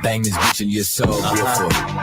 Bang this bitch in your soul,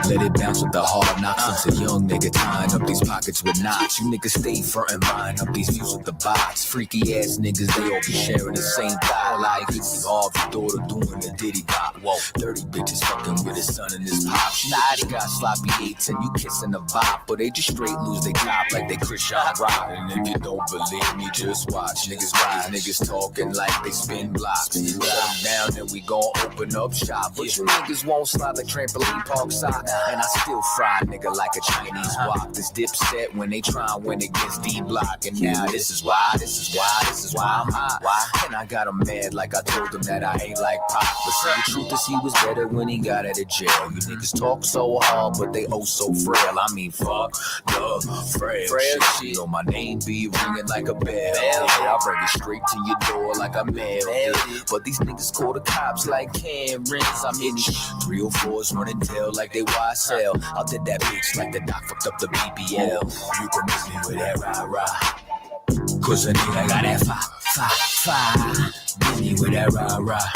let it bounce with the hard knocks. Since a young nigga tying up these pockets with knots. You niggas stay front and buying up these views with the box. Freaky ass niggas, they all be sharing the same thought. Like it's all the daughter doing the diddy bop. Whoa, dirty bitches fucking with his son and his pop. She got sloppy eights and you kissing the bop, but they just straight lose they top like they Christian Rock. And if you don't believe me, just watch. Niggas talking like they spin blocks. Shut them down and we gon' open up shop. But you niggas won't slide like trampoline park side. And I still fry nigga like a Chinese wok. This dipset when they try and win against D-Block. And now this is why I'm hot. Why? And I got him mad like I told him that I ain't like pop. But see, the truth is he was better when he got out of jail. You niggas talk so hard, but they oh so frail. I mean, fuck the frail shit. You know my name be ringing like a bell. Yeah, I bring it straight to your door like I mailed it. But these niggas call the cops like Karens. I'm in 304s running tail like they YSL. I did that bitch like the doc fucked up the BBL. You can miss me with that rah-rah. Cause a nigga got that fire. Miss me with that rah-rah.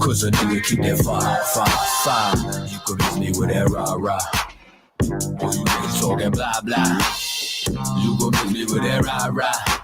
Cause a nigga keep that fire. You can miss me with that rah-rah. All you niggas talking blah blah. You gon' miss me with that rah-rah.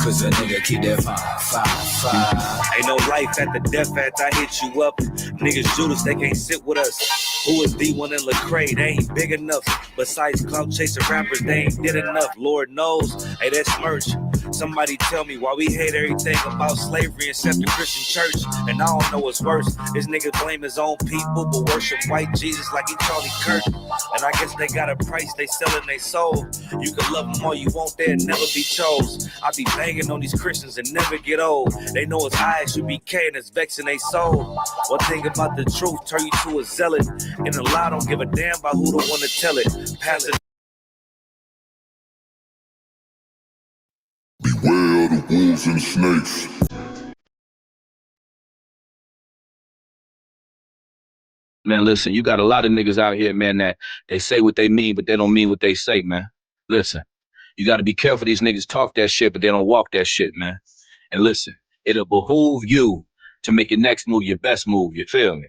Cause a nigga keep that fire. Ain't no life at the death after I hit you up. Niggas Judas, they can't sit with us. Who is D1 and Lecrae? They ain't big enough. Besides clout chasing rappers, they ain't did enough. Lord knows, hey, that's merch. Somebody tell me why we hate everything about slavery except the Christian church. And I don't know what's worse. This nigga blame his own people, but worship white Jesus like he Charlie Kirk. And I guess they got a price, they selling their soul. You can love them all you want, they'll never be chose. I be banging on these Christians and never get old. They know it's ISUBK and it's vexing their soul. One thing about the truth turn you to a zealot. And a lie don't give a damn about who don't want to tell it. Pass it. Beware the wolves and snakes. Man, listen, you got a lot of niggas out here, man, that they say what they mean, but they don't mean what they say, man. Listen, you got to be careful. These niggas talk that shit, but they don't walk that shit, man. And listen, it'll behoove you to make your next move your best move, you feel me?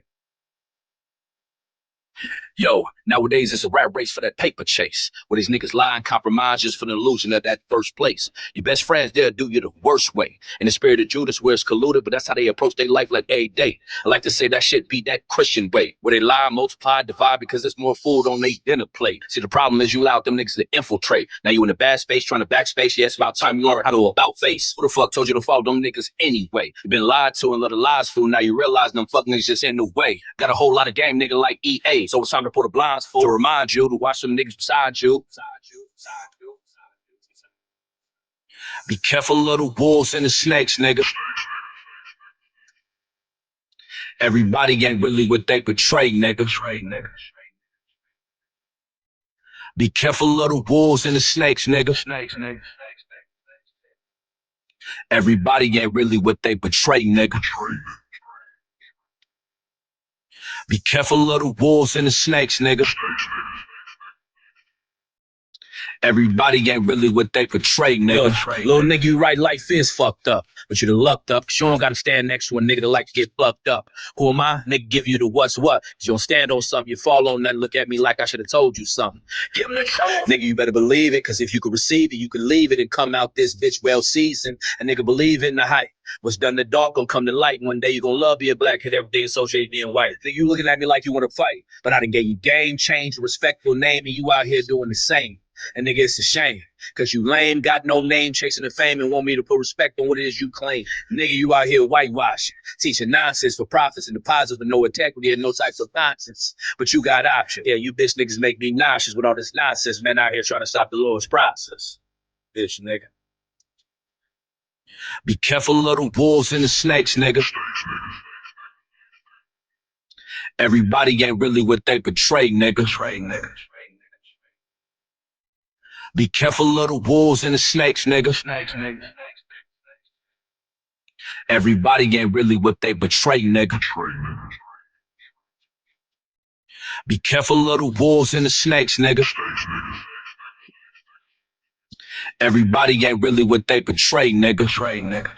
Yo, nowadays it's a rat race for that paper chase, where these niggas lie and compromise just for the illusion of that first place. Your best friends, they'll do you the worst way. In the spirit of Judas, where it's colluded, but that's how they approach their life like every day. I like to say that shit be that Christian way, where they lie, multiply, divide, because there's more food on their dinner plate. See, the problem is you allow them niggas to infiltrate. Now you in the bad space trying to backspace, yeah, it's about time you learn how to about face. Who the fuck told you to follow them niggas anyway? You've been lied to and let the lies fool, now you realize them fucking niggas just in the way. Got a whole lot of game nigga like EA, so it's time to put a blindfold to remind you to watch some niggas beside you. Be careful of the wolves and the snakes, nigga. Everybody ain't really what they portray, nigga. Be careful of the wolves and the snakes, nigga. Everybody ain't really what they portray, nigga. Be careful of the wolves and the snakes, nigga. Everybody ain't really what they portray, nigga. Little nigga, you right, life is fucked up. But you done lucked up, cause you don't gotta stand next to a nigga that like to get fucked up. Who am I? Nigga give you the what's what. Cause you don't stand on something, you fall on nothing, look at me like I should have told you something. Give him the show. Nigga, you better believe it, cause if you could receive it, you could leave it and come out this bitch well seasoned. A nigga believe in the hype. What's done in the dark gonna come to light. One day you gonna love being black, cause everything associated being white. Nigga, you looking at me like you wanna fight. But I done gave you game, change, respectful name, and you out here doing the same. And nigga, it's a shame, cause you lame, got no name, chasing the fame and want me to put respect on what it is you claim. Nigga, you out here whitewashing, teaching nonsense for profits and deposits with no integrity and no types of nonsense. But you got options. Yeah, you bitch niggas make me nauseous with all this nonsense, man, out here trying to stop the Lord's process. Bitch nigga. Be careful of the wolves and the snakes, nigga. Everybody ain't really what they portray, nigga. Be careful of the wolves and the snakes, nigga. Everybody ain't really what they portray, nigga. Be careful of the wolves and the snakes, nigga. Everybody ain't really what they portray, nigga.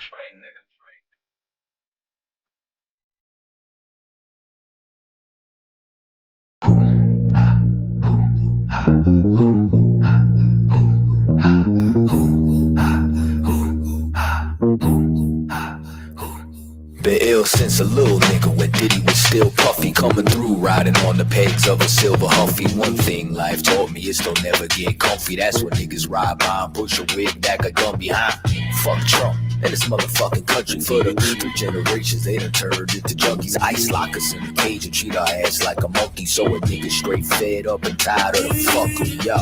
Been ill since a little nigga when Diddy was still puffy. Coming through, riding on the pegs of a silver Humpy. One thing life taught me is don't never get comfy. That's when niggas ride by and push a wig back a gun behind. Fuck Trump and this motherfucking country. For the 3 generations they done turned into junkies. Ice lock us in the cage and treat our ass like a monkey. So a nigga straight fed up and tired of the fuckery, yo.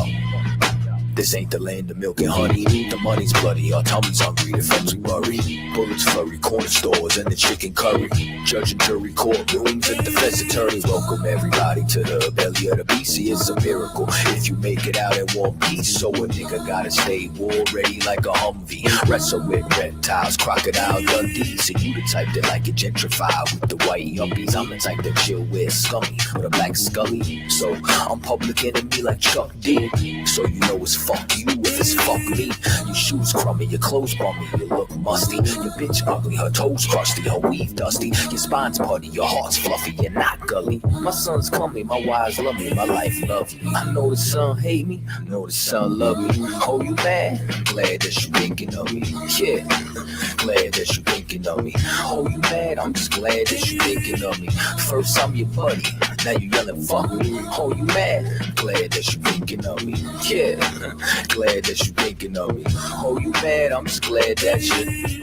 This ain't the land of milk and honey. The money's bloody, our tummies hungry, the friends we worry. Bullets flurry, corner stores and the chicken curry. Judge and jury, courtrooms and defense attorney. Welcome everybody to the belly of the beast. See, it's a miracle if you make it out in one piece. So a nigga gotta stay war ready like a Humvee. Wrestle with reptiles, crocodile Dundee. So you the type that like it gentrified with the white yuppies. I'm the type that chill with scummy with a black scully. So I'm public enemy like Chuck D. So you know it's fuck you if it's fuck me. Your shoes crummy, your clothes bummy, you look musty. Your bitch ugly, her toes crusty, her weave dusty. Your spine's putty, your heart's fluffy, you're not gully. My son's coming, my wives love me, my life lovely. I know the son hate me, I know the son love me. Oh, you mad? Glad that you thinking of me. Yeah, glad that you thinking of me. Oh, you mad? I'm just glad that you thinking of me. First I'm your buddy, now you yelling fuck me. Oh, you mad? Glad that you thinking of me. Yeah, glad that you thinking of me. Oh, you mad? I'm just glad that you.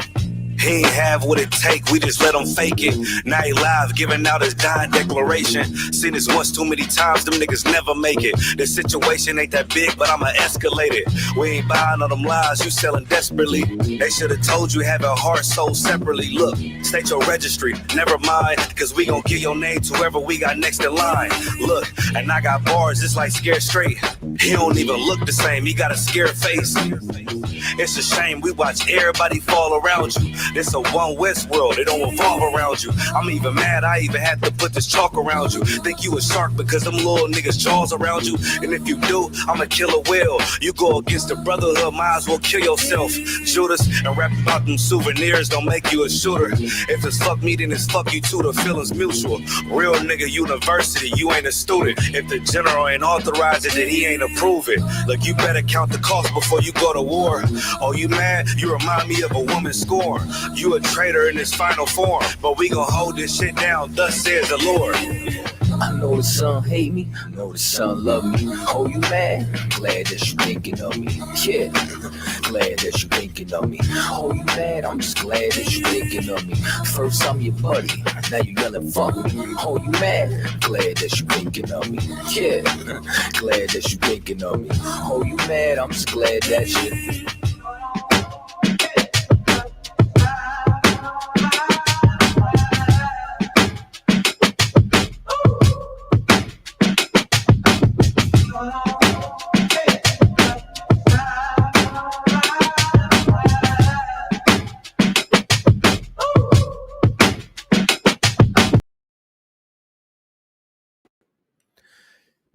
He ain't have what it take, we just let him fake it. Now he live, giving out his dying declaration. Seen this once too many times, them niggas never make it. The situation ain't that big, but I'ma escalate it. We ain't buying all them lies, you selling desperately. They should've told you having heart, soul separately. Look, state your registry, never mind, cause we gon' give your name to whoever we got next in line. Look, and I got bars just like Scared Straight. He don't even look the same, he got a scared face. It's a shame we watch everybody fall around you. This a one West world, it don't revolve around you. I'm even mad I even had to put this chalk around you. Think you a shark because them little niggas jaws around you. And if you do, I'ma kill a whale. You go against the brotherhood, might as well kill yourself. Judas, and rap about them souvenirs don't make you a shooter. If it's fuck me, then it's fuck you too, the feeling's mutual. Real nigga university, you ain't a student. If the general ain't authorize it, then he ain't approve it. Look, you better count the cost before you go to war. Oh, you mad? You remind me of a woman's scorn. You a traitor in this final form, but we gon' hold this shit down, thus says the Lord. I know the son hate me, I know the son love me. Oh, you mad? Glad that you thinking of me. Yeah, glad that you thinking of me. Oh, you mad? I'm just glad that you thinking of me. First I'm your buddy, now you yelling fuck me. Oh, you mad? Glad that you thinking of me. Yeah, glad that you thinking of me. Oh, you mad? I'm just glad that you.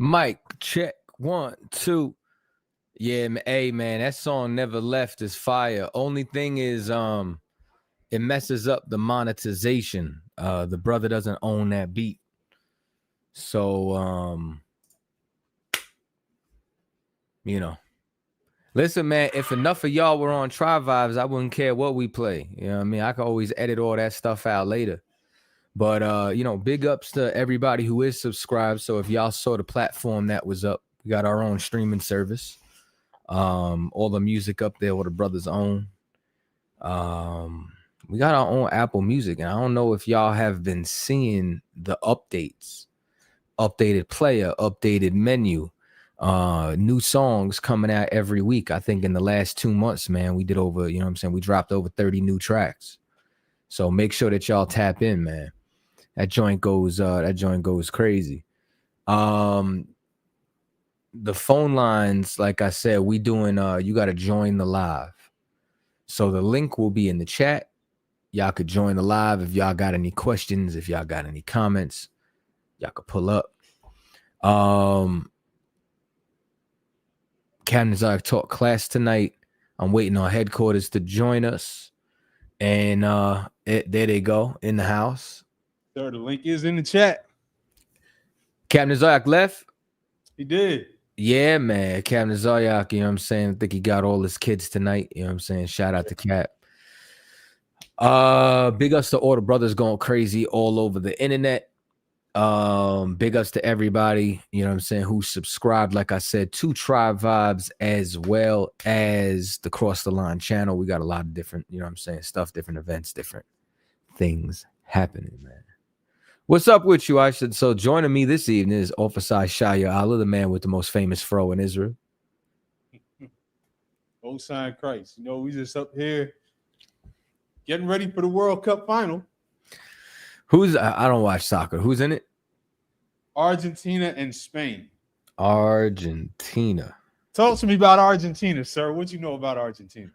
Mic check 1 2. Yeah, hey man, that song Never Left is fire. Only thing is, it messes up the monetization. The brother doesn't own that beat, so you know. Listen, man, if enough of y'all were on Try Vibes, I wouldn't care what we play. You know what I mean? I could always edit all that stuff out later. But, you know, big ups to everybody who is subscribed. So if y'all saw the platform that was up, we got our own streaming service. All the music up there, what the brothers own. We got our own Apple Music. And I don't know if y'all have been seeing the updates. Updated player, updated menu. New songs coming out every week. I think in the last 2 months, man, we did over, you know what I'm saying? We dropped over 30 new tracks. So make sure that y'all tap in, man. That joint goes crazy. The phone lines, like I said, we doing you got to join the live. So the link will be in the chat. Y'all could join the live if y'all got any questions, if y'all got any comments, y'all could pull up. Captain Zarek taught class tonight. I'm waiting on headquarters to join us. And there they go in the house. Sir, the link is in the chat. Captain Zarek left. He did. Yeah, man. Captain Zaryak, you know what I'm saying? I think he got all his kids tonight. You know what I'm saying? Shout out to Cap. Big ups to all the brothers going crazy all over the internet. Big ups to everybody, you know what I'm saying, who subscribed, like I said, to Tribe Vibes as well as the Cross the Line channel. We got a lot of different, you know what I'm saying, stuff, different events, different things happening, man. What's up with you? I should. So joining me this evening is Officer Shaya Allah, the man with the most famous fro in Israel. Old sign Christ. You know, we just up here getting ready for the World Cup final. Who's I don't watch soccer. Who's in it? Argentina and Spain. Argentina. Talk to me about Argentina, sir. What you know about Argentina?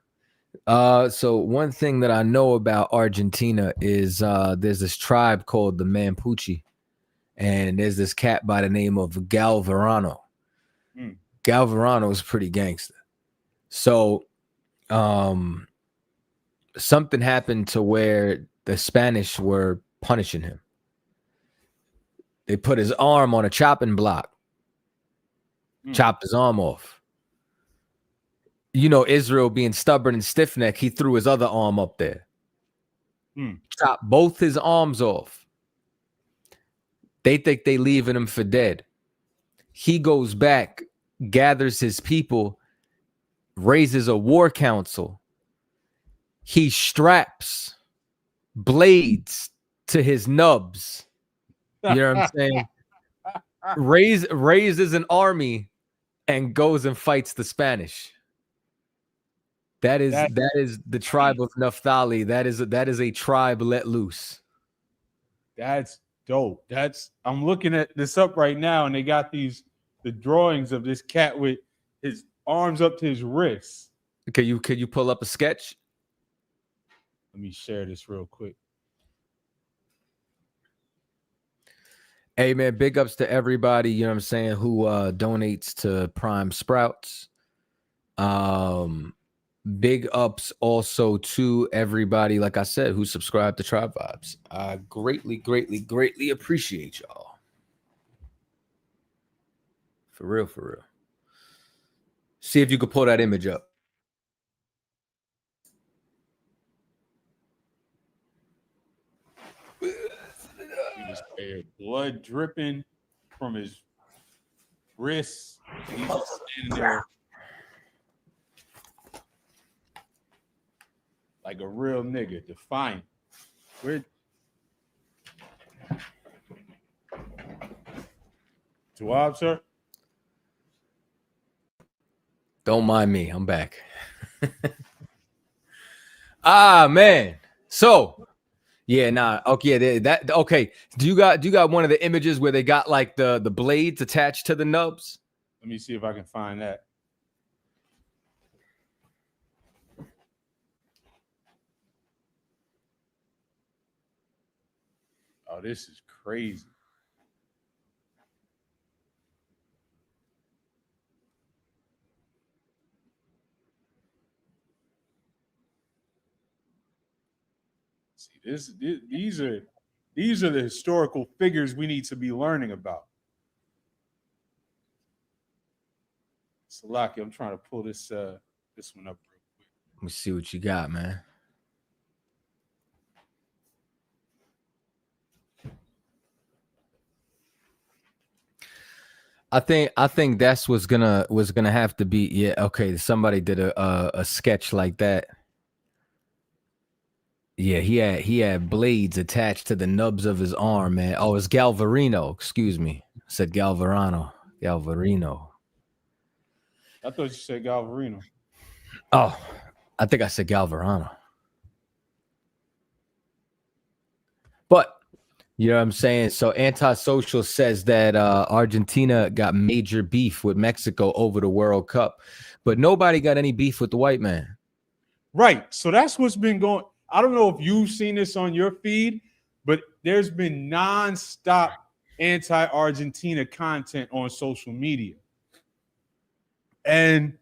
So one thing that I know about Argentina is there's this tribe called the Mapuche, and there's this cat by the name of Galvarano. Galvarano is pretty gangster. So something happened to where the Spanish were punishing him. They put his arm on a chopping block, chopped his arm off. You know, Israel being stubborn and stiff-necked, he threw his other arm up there. Chopped both his arms off. They think they leaving him for dead. He goes back, gathers his people, raises a war council. He straps blades to his nubs. You know what I'm saying? Raises an army and goes and fights the Spanish. That is the tribe of Naphtali. That is a tribe let loose. That's dope. I'm looking at this up right now, and they got the drawings of this cat with his arms up to his wrists. Can you pull up a sketch? Let me share this real quick. Hey man, big ups to everybody, you know what I'm saying, who donates to Prime Sprouts. Big ups also to everybody, like I said, who subscribed to Tribe Vibes. I greatly appreciate y'all. For real. See if you could pull that image up. Blood dripping from his wrists. He's just standing there like a real nigga, defiant. Tawab, sir? Don't mind me. I'm back. Man. So yeah, nah. Okay, okay. Do you got one of the images where they got like the blades attached to the nubs? Let me see if I can find that. Oh, this is crazy. These are the historical figures we need to be learning about. Salaki, I'm trying to pull this one up real quick. Let me see what you got, man. I think that's what's gonna have to be. Yeah, okay. Somebody did a sketch like that. Yeah, he had blades attached to the nubs of his arm, man. Oh, it's Galvarino. Excuse me. I said Galvarino. I thought you said Galvarino. Oh, I think I said Galvarino. But you know what I'm saying? So Antisocial says that Argentina got major beef with Mexico over the World Cup, but nobody got any beef with the white man. Right. So that's what's been going. I don't know if you've seen this on your feed, but there's been nonstop anti-Argentina content on social media. And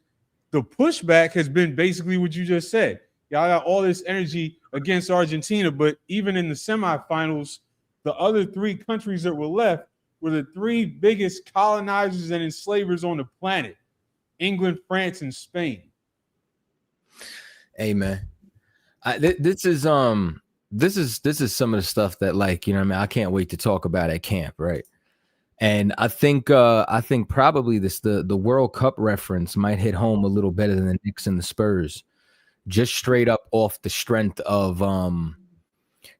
the pushback has been basically what you just said. Y'all got all this energy against Argentina, but even in the semifinals, the other three countries that were left were the three biggest colonizers and enslavers on the planet: England, France, and Spain. Hey, man, this is some of the stuff that, like, you know what I mean, I can't wait to talk about at camp, right? And I think probably the World Cup reference might hit home a little better than the Knicks and the Spurs, just straight up off the strength of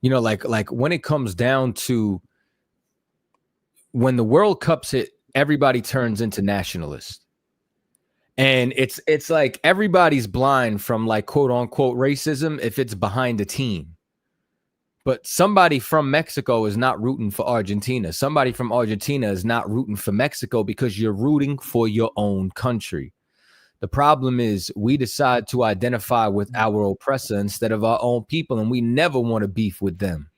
you know, like when it comes down to when the World Cups hit, everybody turns into nationalists. And it's like everybody's blind from, like, quote unquote racism if it's behind a team. But somebody from Mexico is not rooting for Argentina. Somebody from Argentina is not rooting for Mexico because you're rooting for your own country. The problem is we decide to identify with our oppressor instead of our own people, and we never want to beef with them.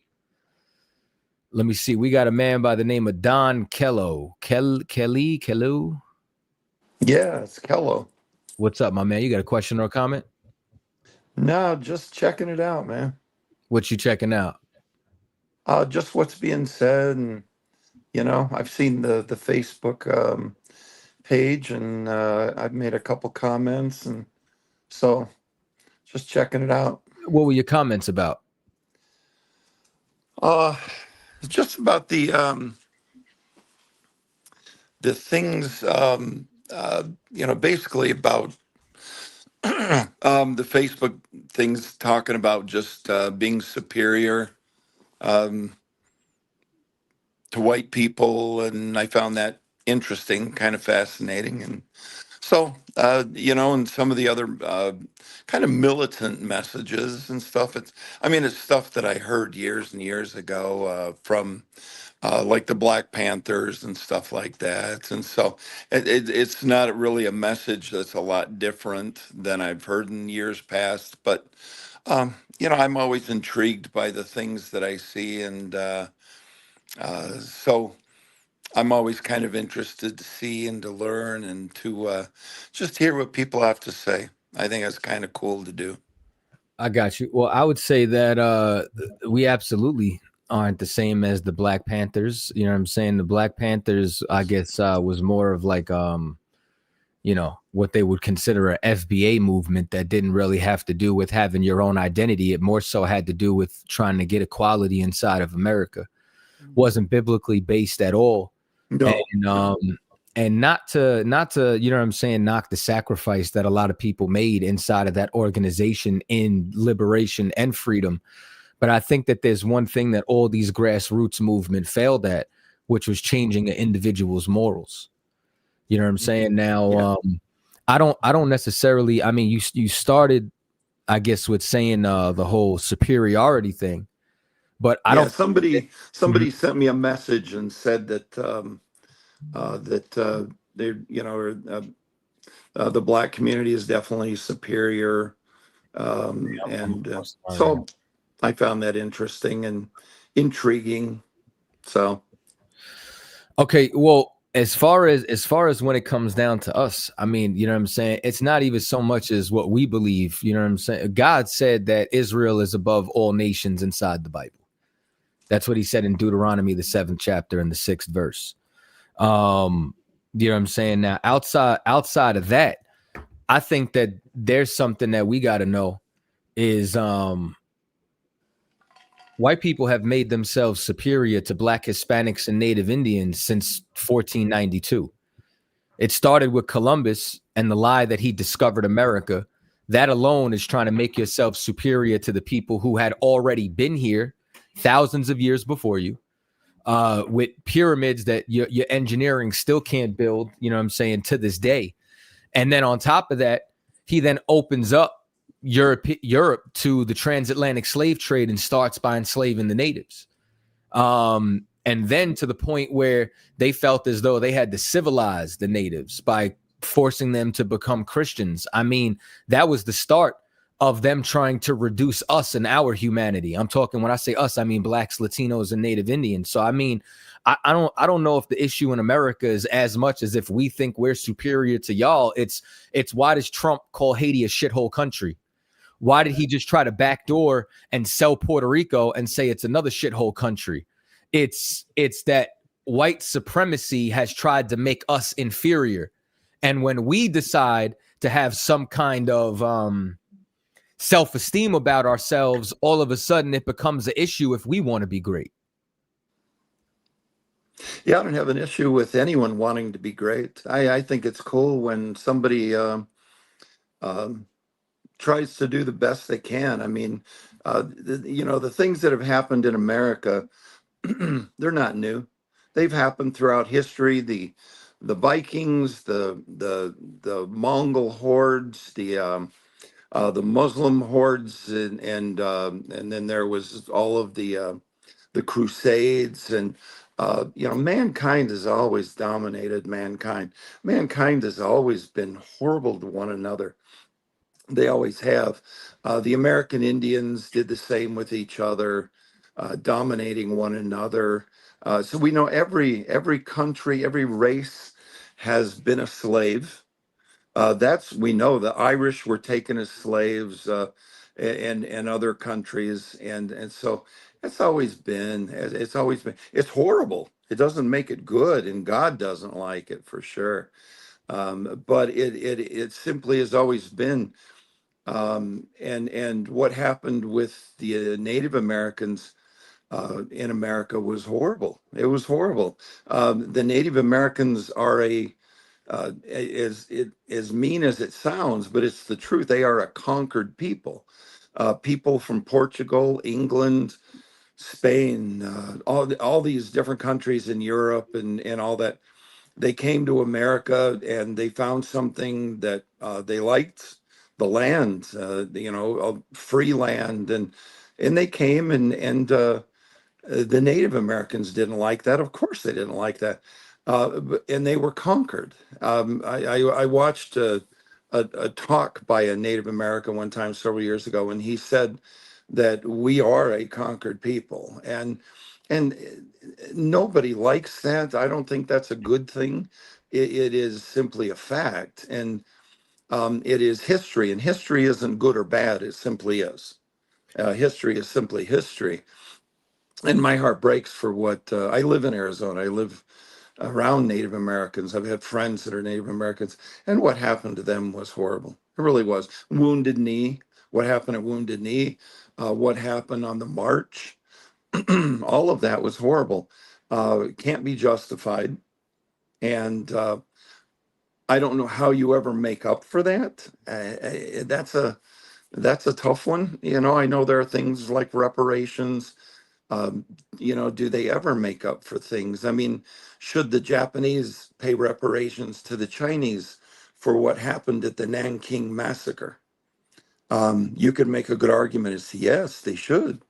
Let me see. We got a man by the name of Don Kello. Kello? Yeah, it's Kello. What's up, my man? You got a question or a comment? No, just checking it out, man. What you checking out? Just what's being said, and you know, I've seen the Facebook page, and I've made a couple comments, and so just checking it out. What were your comments about? It's just about the things, you know, basically about the Facebook things talking about just being superior to white people, and I found that interesting, kind of fascinating. And so, you know, and some of the other kind of militant messages and stuff. It's stuff that I heard years and years ago from like the Black Panthers and stuff like that. And so it's not really a message that's a lot different than I've heard in years past. But, you know, I'm always intrigued by the things that I see. And so I'm always kind of interested to see and to learn and to just hear what people have to say. I think that's kind of cool to do. I got you. Well, I would say that we absolutely aren't the same as the Black Panthers. You know what I'm saying? The Black Panthers, I guess, was more of like, you know, what they would consider a FBA movement that didn't really have to do with having your own identity. It more so had to do with trying to get equality inside of America. Wasn't biblically based at all. No. And not to, you know what I'm saying, knock the sacrifice that a lot of people made inside of that organization in liberation and freedom. But I think that there's one thing that all these grassroots movement failed at, which was changing an individual's morals. You know what I'm saying? Now, I don't necessarily, I mean, you started, I guess, with saying the whole superiority thing, but I don't. Somebody sent me a message and said that they, you know, the Black community is definitely superior, so I found that interesting and intriguing. So, okay, well, as far as when it comes down to us, I mean, you know what I'm saying? It's not even so much as what we believe. You know what I'm saying? God said that Israel is above all nations inside the Bible. That's what he said in Deuteronomy, the 7th chapter and the 6th verse. You know what I'm saying? Now, outside of that, I think that there's something that we got to know is white people have made themselves superior to Black, Hispanics, and Native Indians since 1492. It started with Columbus and the lie that he discovered America. That alone is trying to make yourself superior to the people who had already been here thousands of years before you, with pyramids that your engineering still can't build, you know what I'm saying, to this day. And then on top of that, he then opens up Europe to the transatlantic slave trade and starts by enslaving the natives. And then to the point where they felt as though they had to civilize the natives by forcing them to become Christians. I mean, that was the start of them trying to reduce us and our humanity. I'm talking, when I say us, I mean blacks, Latinos, and Native Indians. So I mean, I don't know if the issue in America is as much as if we think we're superior to y'all. It's why does Trump call Haiti a shithole country? Why did he just try to backdoor and sell Puerto Rico and say it's another shithole country? It's that white supremacy has tried to make us inferior. And when we decide to have some kind of self-esteem about ourselves, all of a sudden it becomes an issue if we want to be great. Yeah, I don't have an issue with anyone wanting to be great. I think it's cool when somebody tries to do the best they can. I mean, the things that have happened in America, they're not new. They've happened throughout history. The Vikings, the Mongol hordes, the Muslim hordes, and then there was all of the Crusades, and mankind has always dominated mankind. Mankind has always been horrible to one another. They always have. The American Indians did the same with each other, dominating one another. So we know every country, every race has been a slave. We know the Irish were taken as slaves, and other countries, and so it's always been. It's horrible. It doesn't make it good, and God doesn't like it for sure. But it simply has always been. And what happened with the Native Americans in America was horrible. It was horrible. The Native Americans are as mean as it sounds, but it's the truth. They are a conquered people. People from Portugal, England, Spain, all these different countries in Europe and all that. They came to America and they found something that they liked, the land, free land, and they came and the Native Americans didn't like that. Of course, they didn't like that, and they were conquered. I watched a talk by a Native American one time several years ago, and he said that we are a conquered people, and nobody likes that. I don't think that's a good thing. It is simply a fact, and it is history, and history isn't good or bad. It simply is. History is simply history. And my heart breaks for what I live in Arizona. I live around Native Americans. I've had friends that are Native Americans, and what happened to them was horrible. It really was. Wounded Knee. What happened at Wounded Knee? What happened on the march? All of that was horrible. It can't be justified. And I don't know how you ever make up for that. That's a tough one. I know there are things like reparations. Do they ever make up for things? I mean, should the Japanese pay reparations to the Chinese for what happened at the Nanking massacre? You could make a good argument as to yes, they should.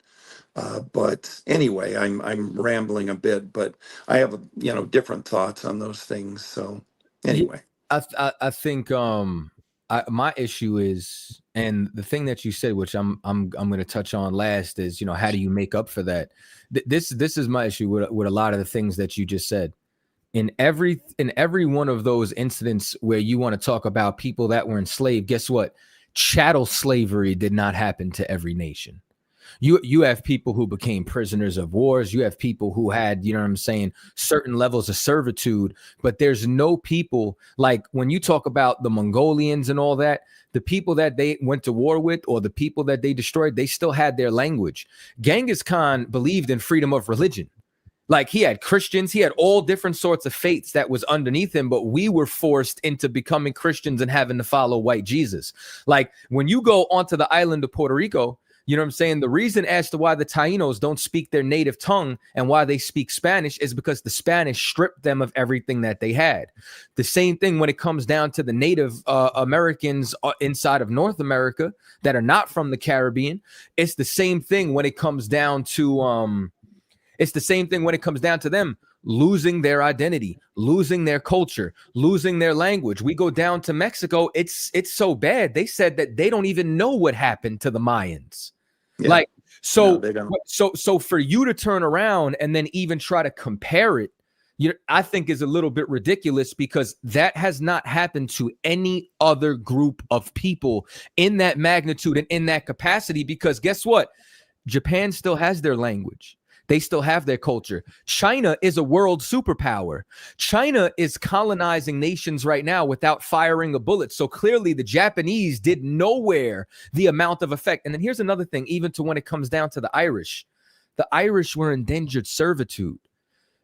But anyway, I'm rambling a bit, but I have different thoughts on those things. So anyway, I think my issue is, and the thing that you said, which I'm going to touch on last, is how do you make up for that? This is my issue with a lot of the things that you just said. In every one of those incidents where you want to talk about people that were enslaved, guess what? Chattel slavery did not happen to every nation. You have people who became prisoners of wars. You have people who had, certain levels of servitude. But there's no people, like when you talk about the Mongolians and all that, the people that they went to war with or the people that they destroyed, they still had their language. Genghis Khan believed in freedom of religion. Like he had Christians, he had all different sorts of faiths that was underneath him, but we were forced into becoming Christians and having to follow white Jesus. Like when you go onto the island of Puerto Rico, the reason as to why the Tainos don't speak their native tongue and why they speak Spanish is because the Spanish stripped them of everything that they had. The same thing when it comes down to the Native Americans inside of North America that are not from the Caribbean. It's the same thing when it comes down to It's the same thing when it comes down to them losing their identity, losing their culture, losing their language. We go down to Mexico. It's so bad. They said that they don't even know what happened to the Mayans. Yeah. Like, No, they don't. so for you to turn around and then even try to compare it, I think is a little bit ridiculous, because that has not happened to any other group of people in that magnitude and in that capacity. Because guess what? Japan still has their language. They still have their culture. China is a world superpower. China is colonizing nations right now without firing a bullet. So clearly the Japanese did nowhere the amount of effect. And then here's another thing, even to when it comes down to the Irish were indentured servitude,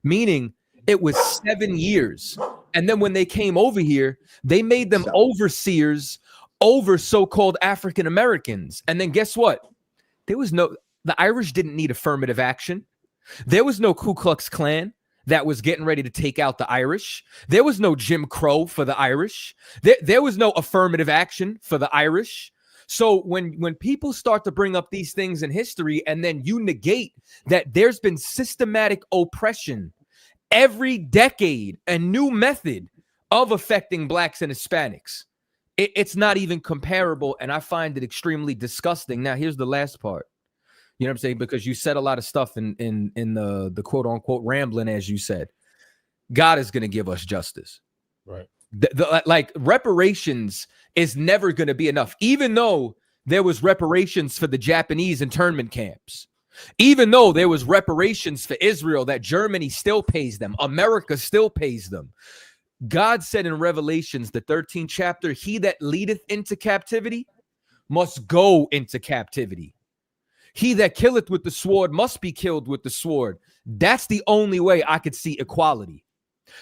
meaning it was 7 years. And then when they came over here, they made them overseers over so-called African Americans. And then guess what? The Irish didn't need affirmative action. There was no Ku Klux Klan that was getting ready to take out the Irish. There was no Jim Crow for the Irish. There was no affirmative action for the Irish. So when people start to bring up these things in history, and then you negate that there's been systematic oppression every decade, a new method of affecting blacks and Hispanics, it's not even comparable. And I find it extremely disgusting. Now, here's the last part. You know what I'm saying? Because you said a lot of stuff in the quote unquote rambling, as you said. God is going to give us justice. Right. Like reparations is never going to be enough, even though there was reparations for the Japanese internment camps, even though there was reparations for Israel that Germany still pays them, America still pays them. God said in Revelations, the 13th chapter, he that leadeth into captivity must go into captivity. He that killeth with the sword must be killed with the sword. That's the only way I could see equality,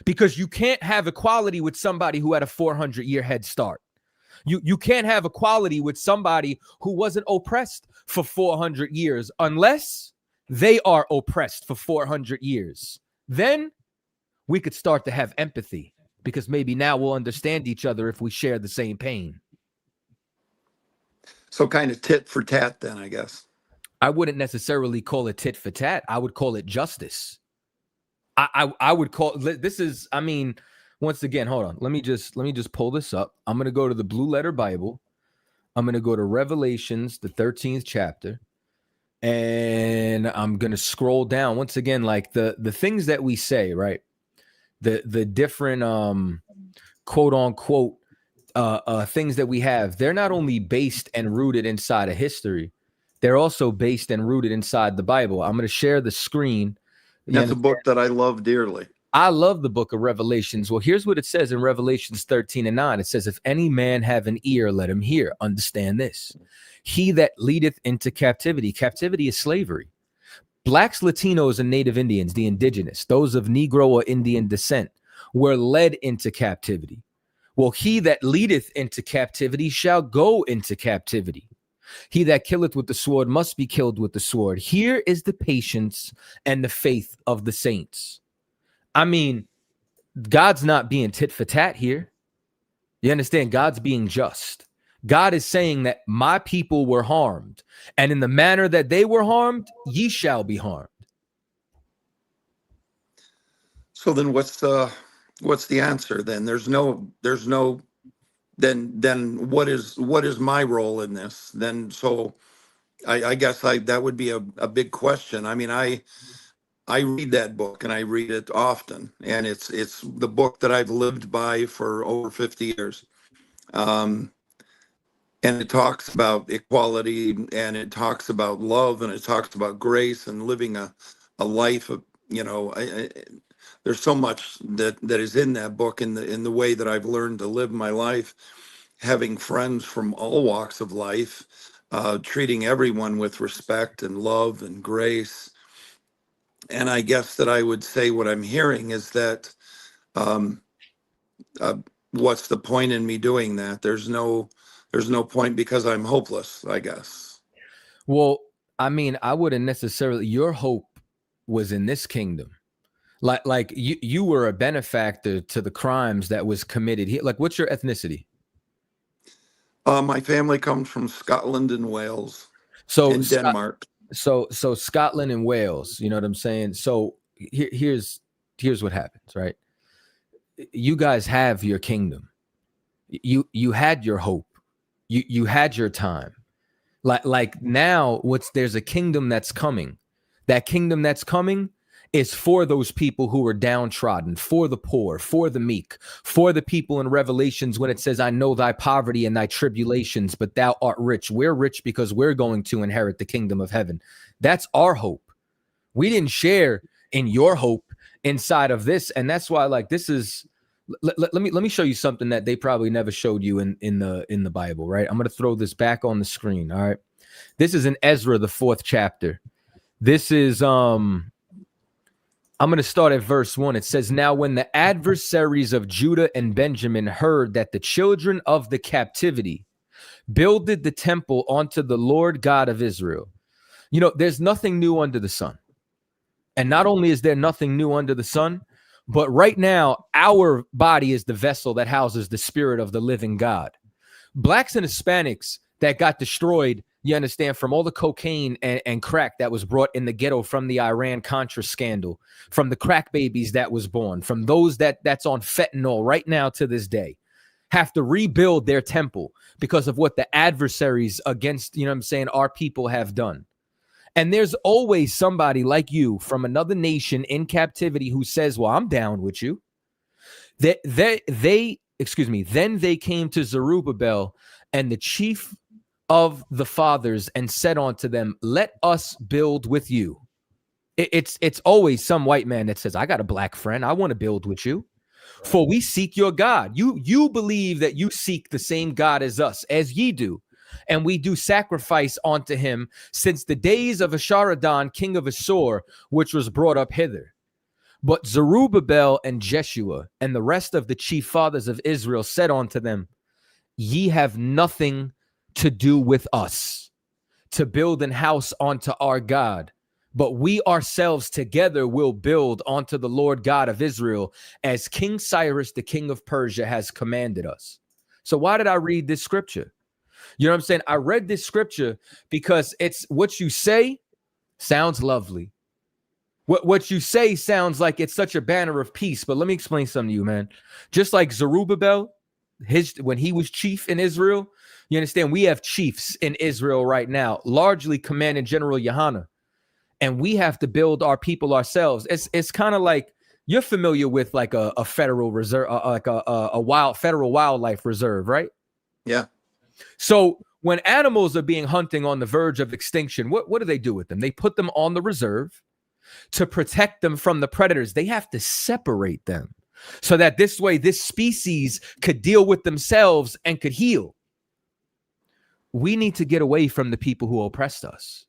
because you can't have equality with somebody who had a 400-year head start. You can't have equality with somebody who wasn't oppressed for 400 years unless they are oppressed for 400 years. Then we could start to have empathy, because maybe now we'll understand each other if we share the same pain. So kind of tit for tat then, I guess. I wouldn't necessarily call it tit for tat. I would call it justice. I would call this is, I mean, once again, hold on. Let me just pull this up. I'm going to go to the Blue Letter Bible. I'm going to go to Revelations, the 13th chapter. And I'm going to scroll down once again, like the things that we say, right? The different quote unquote things that we have. They're not only based and rooted inside of history, they're also based and rooted inside the Bible. I'm going to share the screen. That's a book that I love dearly. I love the book of Revelations. Well, here's what it says in Revelations 13:9. It says, if any man have an ear, let him hear. Understand this. He that leadeth into captivity. Captivity is slavery. Blacks, Latinos, and Native Indians, the indigenous, those of Negro or Indian descent, were led into captivity. Well, he that leadeth into captivity shall go into captivity. He that killeth with the sword must be killed with the sword. Here is the patience and the faith of the saints. I mean, God's not being tit for tat here. You understand? God's being just. God is saying that my people were harmed, and in the manner that they were harmed, ye shall be harmed. So then what's the answer then? There's no then what is my role in this? Then so I guess that would be a big question. I mean, I read that book, and I read it often, and it's the book that I've lived by for over 50 years. And it talks about equality, and it talks about love, and it talks about grace and living a life of, there's so much that is in that book, in the way that I've learned to live my life, having friends from all walks of life, treating everyone with respect and love and grace. And I guess that I would say what I'm hearing is that what's the point in me doing that? There's no point, because I'm hopeless, I guess. Well, I mean, I wouldn't necessarily, your hope was in this kingdom. Like you were a benefactor to the crimes that was committed here. Like, what's your ethnicity? My family comes from Scotland and Wales, So and Denmark. So Scotland and Wales, you know what I'm saying? So here's what happens, right? You guys have your kingdom. You had your hope. You had your time. Like now there's a kingdom that's coming. That kingdom that's coming is for those people who are downtrodden, for the poor, for the meek, for the people in Revelations when it says, I know thy poverty and thy tribulations, but thou art rich. We're rich because we're going to inherit the kingdom of heaven. That's our hope. We didn't share in your hope inside of this. And that's why, like, this is, let me show you something that they probably never showed you in the Bible, right? I'm going to throw this back on the screen. All right. This is in Ezra, the 4th chapter. This is, I'm going to start at verse 1. It says, now when the adversaries of Judah and Benjamin heard that the children of the captivity builded the temple unto the Lord God of Israel. You know, there's nothing new under the sun. And not only is there nothing new under the sun, but right now, our body is the vessel that houses the spirit of the living God. Blacks and Hispanics that got destroyed, you understand, from all the cocaine and crack that was brought in the ghetto from the Iran-Contra scandal, from the crack babies that was born, from those that's on fentanyl right now to this day, have to rebuild their temple because of what the adversaries against, you know what I'm saying, our people have done. And there's always somebody like you from another nation in captivity who says, well, I'm down with you. Then they came to Zerubbabel and the chief of the fathers and said unto them, let us build with you. It's always some white man that says, I got a black friend. I want to build with you. For we seek your God. You believe that you seek the same God as us, as ye do. And we do sacrifice unto him since the days of Esarhaddon, king of Assur, which was brought up hither. But Zerubbabel and Jeshua and the rest of the chief fathers of Israel said unto them, ye have nothing to do with us to build an house unto our God, but we ourselves together will build unto the Lord God of Israel, as King Cyrus, the king of Persia, has commanded us. So why did I read this scripture? You know what I'm saying? I read this scripture because it's what you say sounds lovely. What you say sounds like it's such a banner of peace. But let me explain something to you, man. Just like Zerubbabel, when he was chief in Israel, you understand, we have chiefs in Israel right now, largely Commanding General Yohana. And we have to build our people ourselves. It's kind of like, you're familiar with like a federal reserve, like a federal wildlife reserve, right? Yeah. So when animals are being hunting on the verge of extinction, what do they do with them? They put them on the reserve to protect them from the predators. They have to separate them so that this way, this species could deal with themselves and could heal. We need to get away from the people who oppressed us.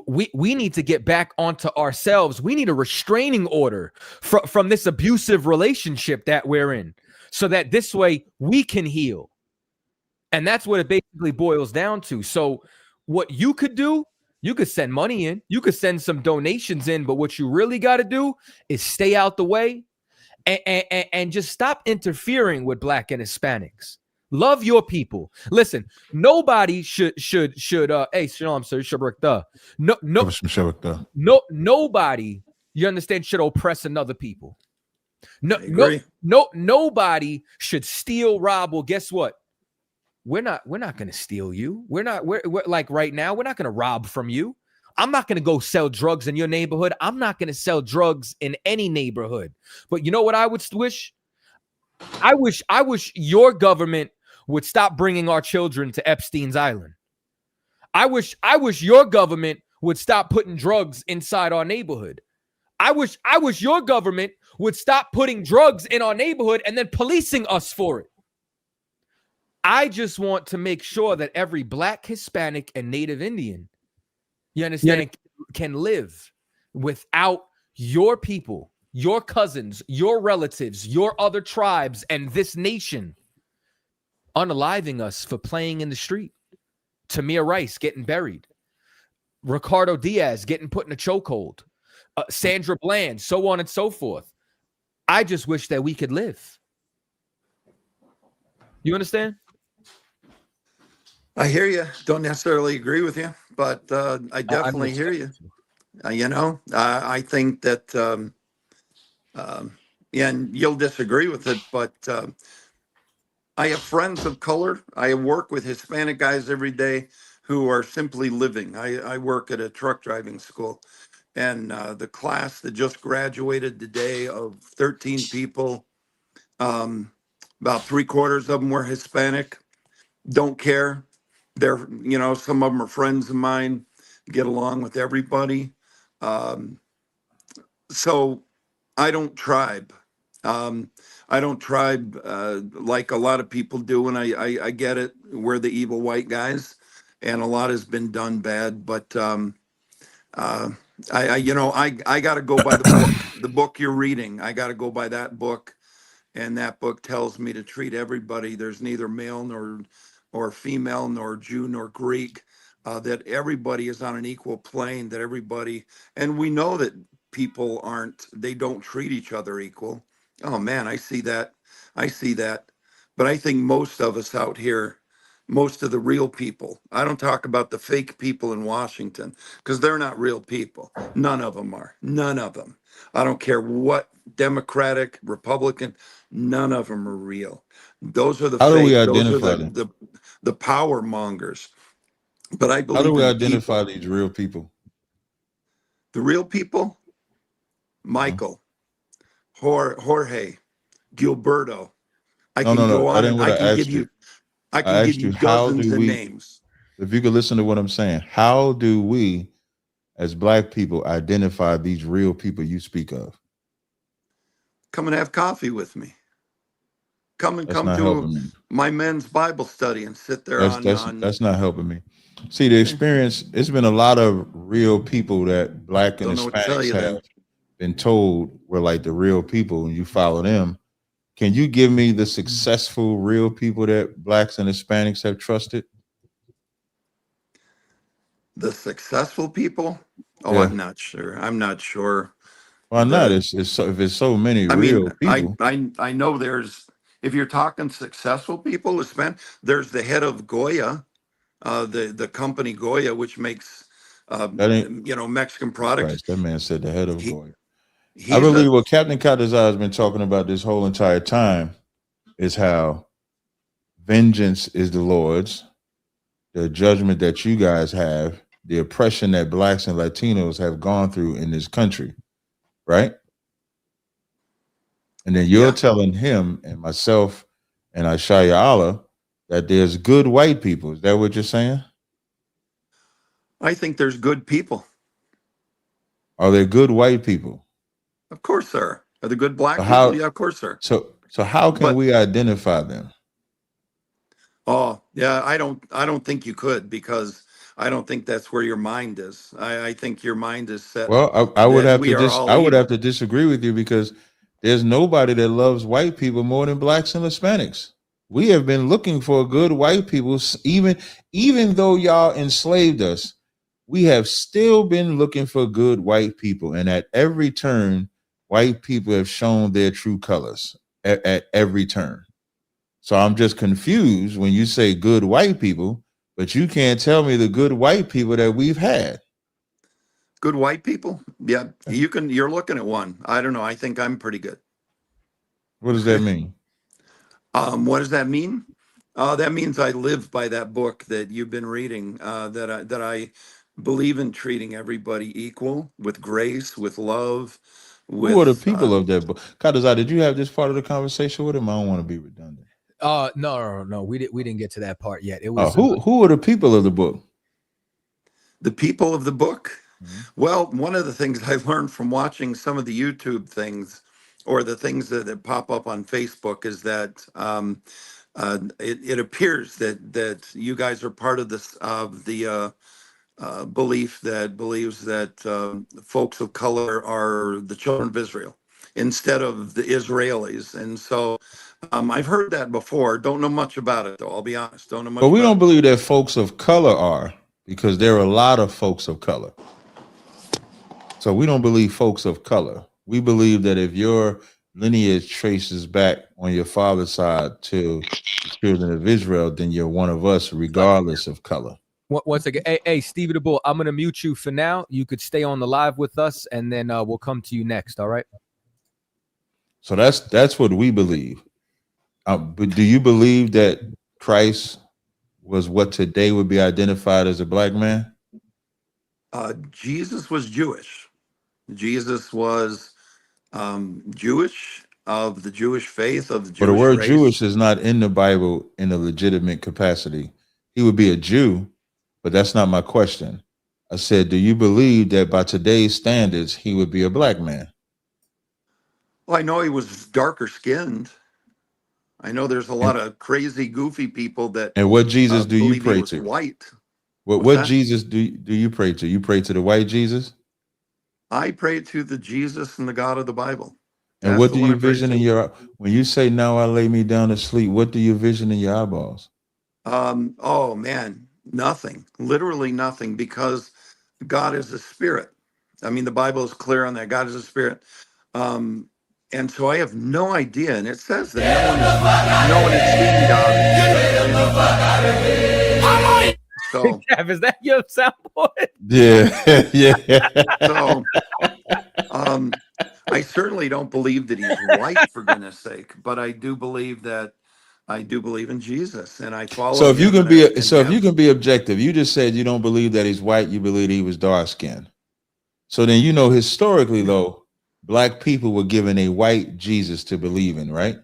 We need to get back onto ourselves. We need a restraining order from this abusive relationship that we're in so that this way we can heal. And that's what it basically boils down to. So what you could do, you could send money in, you could send some donations in, but what you really got to do is stay out the way and just stop interfering with Black and Hispanics. Love your people. Listen, nobody should hey, shalom, sir, nobody, you understand, should oppress another people. Nobody should steal, rob. Well, guess what? We're not going to steal you. We're like right now, we're not going to rob from you. I'm not going to go sell drugs in your neighborhood. I'm not going to sell drugs in any neighborhood. But you know what I would wish? I wish your government would stop bringing our children to Epstein's Island. I wish your government would stop putting drugs inside our neighborhood. I wish your government would stop putting drugs in our neighborhood and then policing us for it. I just want to make sure that every Black, Hispanic, and Native Indian, you understand, can live without your people, your cousins, your relatives, your other tribes, and this nation unaliving us for playing in the street. Tamir Rice getting buried. Ricardo Diaz getting put in a chokehold. Sandra Bland, so on and so forth. I just wish that we could live. You understand? I hear you. Don't necessarily agree with you, but I definitely hear you. I think that, yeah, and you'll disagree with it, but I have friends of color. I work with Hispanic guys every day who are simply living. I work at a truck driving school, and the class that just graduated today of 13 people, about 3/4 of them were Hispanic. Don't care. They're, some of them are friends of mine, get along with everybody. So I don't tribe. I don't tribe like a lot of people do, and I get it. We're the evil white guys, and a lot has been done bad. But I got to go by the book you're reading. I got to go by that book, and that book tells me to treat everybody. There's neither male nor female, nor Jew nor Greek. That everybody is on an equal plane. That everybody, and we know that people they don't treat each other equal. Oh man, I see that. But I think most of us out here, most of the real people, I don't talk about the fake people in Washington, because they're not real people. None of them are. None of them. I don't care what Democratic, Republican, none of them are real. Those are the How do we fake. Those identify are them? the power mongers. But I believe How do we in identify people. these real people? The real people, Michael, Jorge, Gilberto. I No, can no, go no. on That ain't and what I I can give asked you. you I I can give asked you you, how dozens do of we, names. if you could listen to what I'm saying, how do we, as Black people, identify these real people you speak of? Come and have coffee with me. Come That's not to helping me. my men's Bible study and sit there That's not helping me. See, the experience, it's been a lot of real people that Black and Don't know what to tell Hispanics you have then. been told were like the real people, and you follow them. Can you give me the successful real people that Blacks and Hispanics have trusted? The successful people? Oh, Yeah. I'm not sure. Why not? The It's so, if it's so many I mean, real people. I know if you're talking successful people, there's the head of Goya, the company Goya, which makes That ain't Mexican products. Christ. That man said the head of He Goya. I he's believe a what Captain Katazai has been talking about this whole entire time is how vengeance is the Lord's, the judgment that you guys have, the oppression that Blacks and Latinos have gone through in this country, right? And then you're Yeah. telling him and myself and Ashaya Allah that there's good white people. Is that what you're saying? I think there's good people. Are there good white people? Of course, sir. Are the good Black So people? Yeah, of course, sir. So how can But we identify them? oh, yeah, I don't think you could, because I don't think that's where your mind is. I think your mind is set Well, I would that have we to are all I would have evil. to disagree with you, because there's nobody that loves white people more than Blacks and Hispanics. We have been looking for good white people, even though y'all enslaved us. We have still been looking for good white people, and at every turn, white people have shown their true colors at every turn. So I'm just confused when you say good white people, but you can't tell me the good white people that we've had. Good white people? Yeah, you're looking at one. I don't know. I think I'm pretty good. What does that mean? What does that mean? That means I live by that book that you've been reading, that I believe in treating everybody equal, with grace, with love, Who are the with people of that book? Kadazai, did you have this part of the conversation with him? I don't want to be redundant. No. We didn't get to that part yet. It was Who are the people of the book? the people of the book. Mhm. Well, one of the things I learned from watching some of the YouTube things, or the things that pop up on Facebook, is that it appears that you guys are part of this the belief that believes that folks of color are the children of Israel instead of the Israelis, and so I've heard that before. Don't know much about it, though. I'll be honest. Don't know much. But we about don't it. believe that folks of color are, because there are a lot of folks of color. So we don't believe folks of color. We believe that if your lineage traces back on your father's side to the children of Israel, then you're one of us, regardless of color. Once again, hey, Stevie the Bull, I'm gonna mute you for now. You could stay on the live with us, and then we'll come to you next. All right. So that's what we believe. But do you believe that Christ was what today would be identified as a black man? Jesus was Jewish. Jesus was Jewish, of the Jewish faith, of the Jewish But the word race. Jewish is not in the Bible in a legitimate capacity. He would be a Jew, but that's not my question. I said, do you believe that by today's standards, he would be a black man? Well, I know he was darker skinned. I know there's a lot of crazy, goofy people that And what Jesus do you believe he pray was to? white. What What's that? Jesus do you pray to? You pray to the white Jesus? I pray to the Jesus and the God of the Bible. And That's what the do one you I pray vision to. in your, when you say, now I lay me down to sleep, what do you vision in your eyeballs? Oh man, nothing, literally nothing, because God is a spirit. I mean, the Bible is clear on that. God is a spirit. And so I have no idea. And it says that no one has seen God. So, Kev, is that your soundboard? Yeah, yeah. so I certainly don't believe that he's white, for goodness sake, but I do believe in Jesus, and I follow So if you him. can and so if have- you can be objective, you just said you don't believe that he's white, you believe he was dark skinned. So then historically though, black people were given a white Jesus to believe in, right?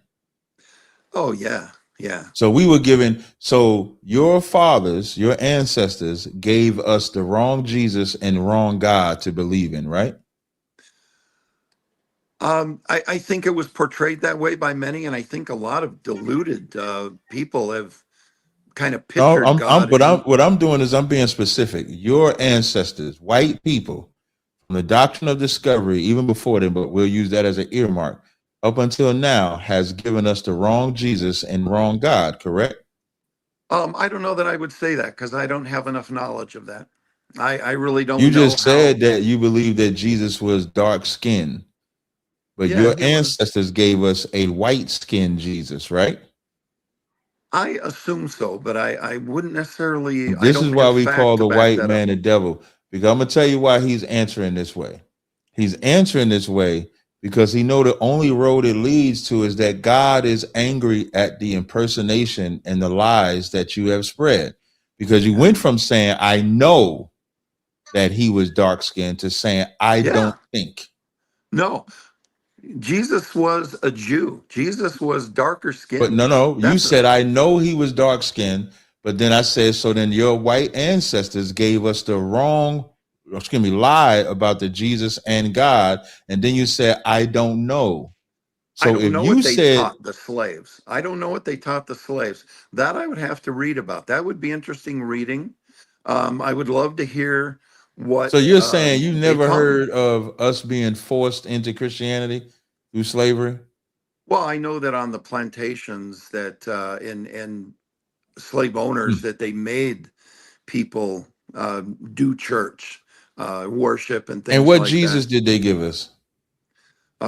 Oh yeah, yeah. So we were given, so your fathers, your ancestors gave us the wrong Jesus and wrong God to believe in, right? I think it was portrayed that way by many, and I think a lot of deluded people have kind of No, pictured God. what I'm doing is I'm being specific. Your ancestors, white people, from the doctrine of discovery, even before then, but we'll use that as an earmark, up until now, has given us the wrong Jesus and wrong God, correct? I don't know that I would say that because I don't have enough knowledge of that. I really don't You know. just said that you believe that Jesus was dark skinned, but Yeah, your he was. ancestors gave us a white skinned Jesus, right? I assume so, but I wouldn't necessarily. This is why we call the white that man up. the devil. Because I'm gonna tell you why he's answering this way. He's answering this way because he know the only road it leads to is that God is angry at the impersonation and the lies that you have spread. Because you went from saying, I know that he was dark skinned to saying, I don't think. No, Jesus was a Jew. Jesus was darker skinned. But no, you That's said, I know he was dark skinned. But then I said, so then your white ancestors gave us the wrong, lie about the Jesus and God. And then you said, I don't know. So I don't if know you what they said, taught the slaves. I don't know what they taught the slaves. That I would have to read about. That would be interesting reading. I would love to hear what. so you're saying you they never taught me. heard of us being forced into Christianity through slavery? Well, I know that on the plantations that in slave owners that they made people do church, worship, and things. And what like Jesus that. did they give us?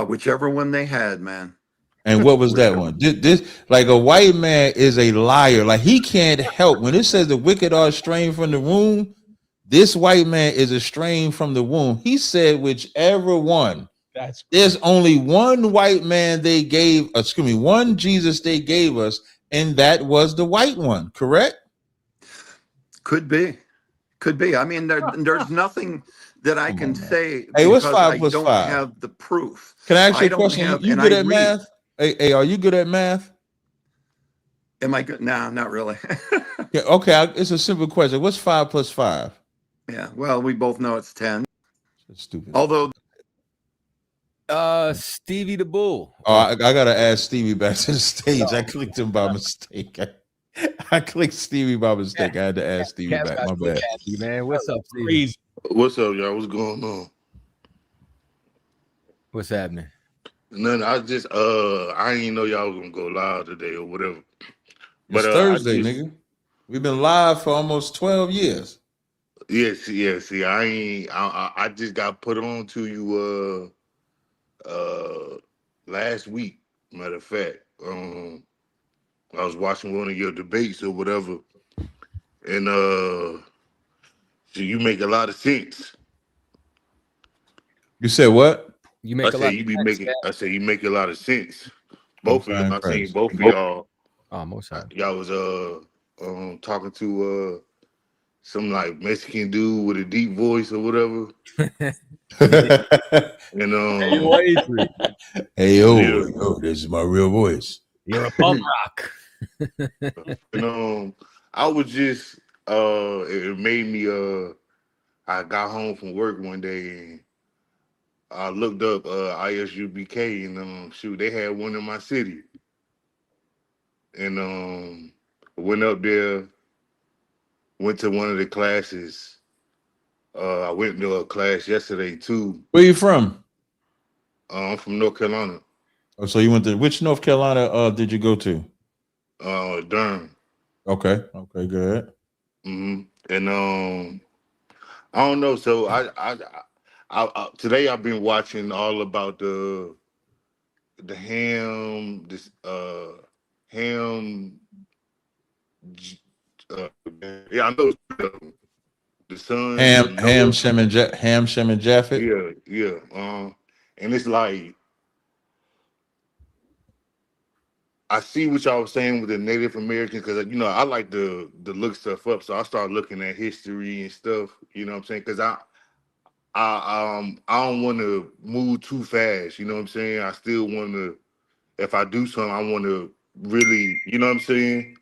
Whichever one they had, man. And what was that one? This like a white man is a liar. Like he can't help when it says the wicked are estranged from the womb. This white man is estranged from the womb. He said, whichever one. There's only one white man they gave, one Jesus they gave us, and that was the white one, correct? Could be. I mean, there's nothing that I can say. Hey, what's because 5 plus I don't 5? have the proof. Can I ask you a don't question? have- You and good I at read. math? Hey, are you good at math? Am I good? No, not really. Yeah, okay, it's a simple question. What's 5 plus 5? Yeah, well, we both know it's 10. That's stupid. Although, Stevie the Bull. Oh, I gotta add Stevie back to the stage. I clicked him by mistake. I clicked Stevie by mistake. I had to add Stevie back. My bad. Man, what's up, Stevie? Crazy. What's up, y'all? What's going on? What's happening? Nothing. I just I didn't know y'all was gonna go live today or whatever. It's Thursday, nigga. We've been live for almost 12 years. Yes. See, I just got put on to you last week. Matter of fact, I was watching one of your debates or whatever, and So you make a lot of sense. You said what? You I make a say lot you of be sense, making. man. I say you make a lot of sense. Most Both of High in y'all. I seen Christ. both of y'all. Most time. Y'all was talking to some like Mexican dude with a deep voice or whatever. And Adrian, Hey yo, yeah. yo, this is my real voice. you're a bum rock. And I was just it made me I got home from work one day and I looked up ISUBK and shoot, they had one in my city. And went up there, went to one of the classes. I went to a class yesterday too. Where you from? I'm from North Carolina, Oh, so you went to which North Carolina did you go to? Durham. Okay, good. And I don't know. So I today I've been watching all about the ham, this ham. Yeah, I know the son, Noah. Shem and Japhet. Yeah. And it's like I see what y'all was saying with the Native Americans because I like to look stuff up, so I start looking at history and stuff. You know what I'm saying? Because I don't want to move too fast. You know what I'm saying? I still want to. If I do something, I want to really. You know what I'm saying?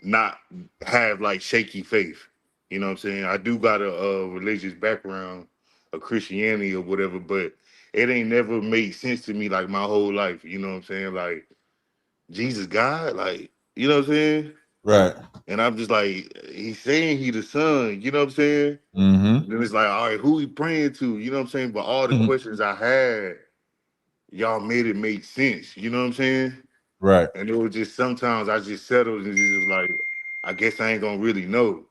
Not have like shaky faith. You know what I'm saying? I do got a religious background, a Christianity or whatever, but it ain't never made sense to me like my whole life. You know what I'm saying? Like Jesus God, like, you know what I'm saying? Right. And I'm just like, he's saying he the son, you know what I'm saying? Mm-hmm. Then it's like, all right, who he praying to? You know what I'm saying? But all the questions I had, y'all made it make sense. You know what I'm saying? Right. And it was just sometimes I just settled and just was like, I guess I ain't gonna really know.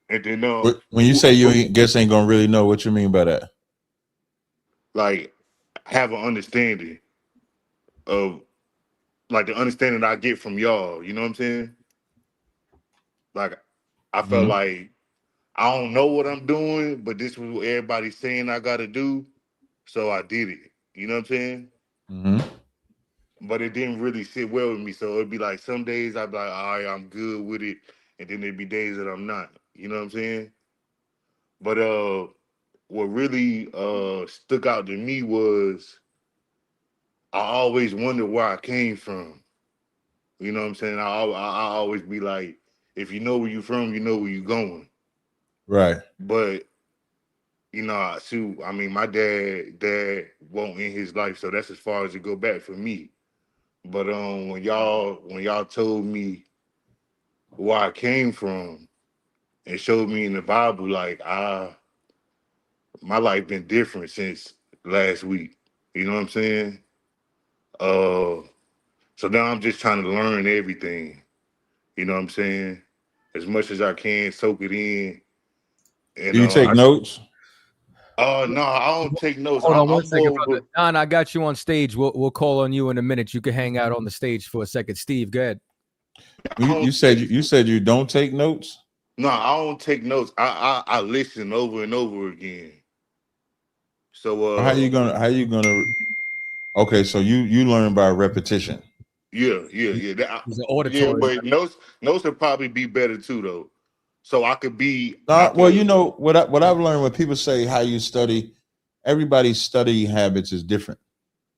And then When you say you ain't gonna really know, what you mean by that? like have an understanding of like the understanding I get from y'all, you know what I'm saying? Like I felt like I don't know what I'm doing, but this was what everybody's saying I gotta do. So I did it. You know what I'm saying? Mm-hmm. But it didn't really sit well with me. So it'd be like some days I'd be like, all right, I'm good with it. And then there'd be days that I'm not. You know what I'm saying? But what really stuck out to me was I always wondered where I came from. You know what I'm saying? I always be like, if you know where you from, you know where you going. Right. But shoot, I mean, my dad won't end his life, so that's as far as it go back for me. But when y'all told me where I came from and showed me in the Bible, like my life been different since last week. You know what I'm saying? So now I'm just trying to learn everything. You know what I'm saying? As much as I can, soak it in. And Do you take notes? no, I don't take notes. Hold on one I'm second, more, brother. Don, I got you on stage. We'll call on you in a minute. You can hang out on the stage for a second. Steve, go ahead. You said you don't take notes? No, I don't take notes. I listen over and over again. So How you gonna okay, so you learn by repetition. Yeah. He's an Yeah, auditory. but notes would probably be better too though. So I could be Well, you know what I've learned when people say how you study, everybody's study habits is different.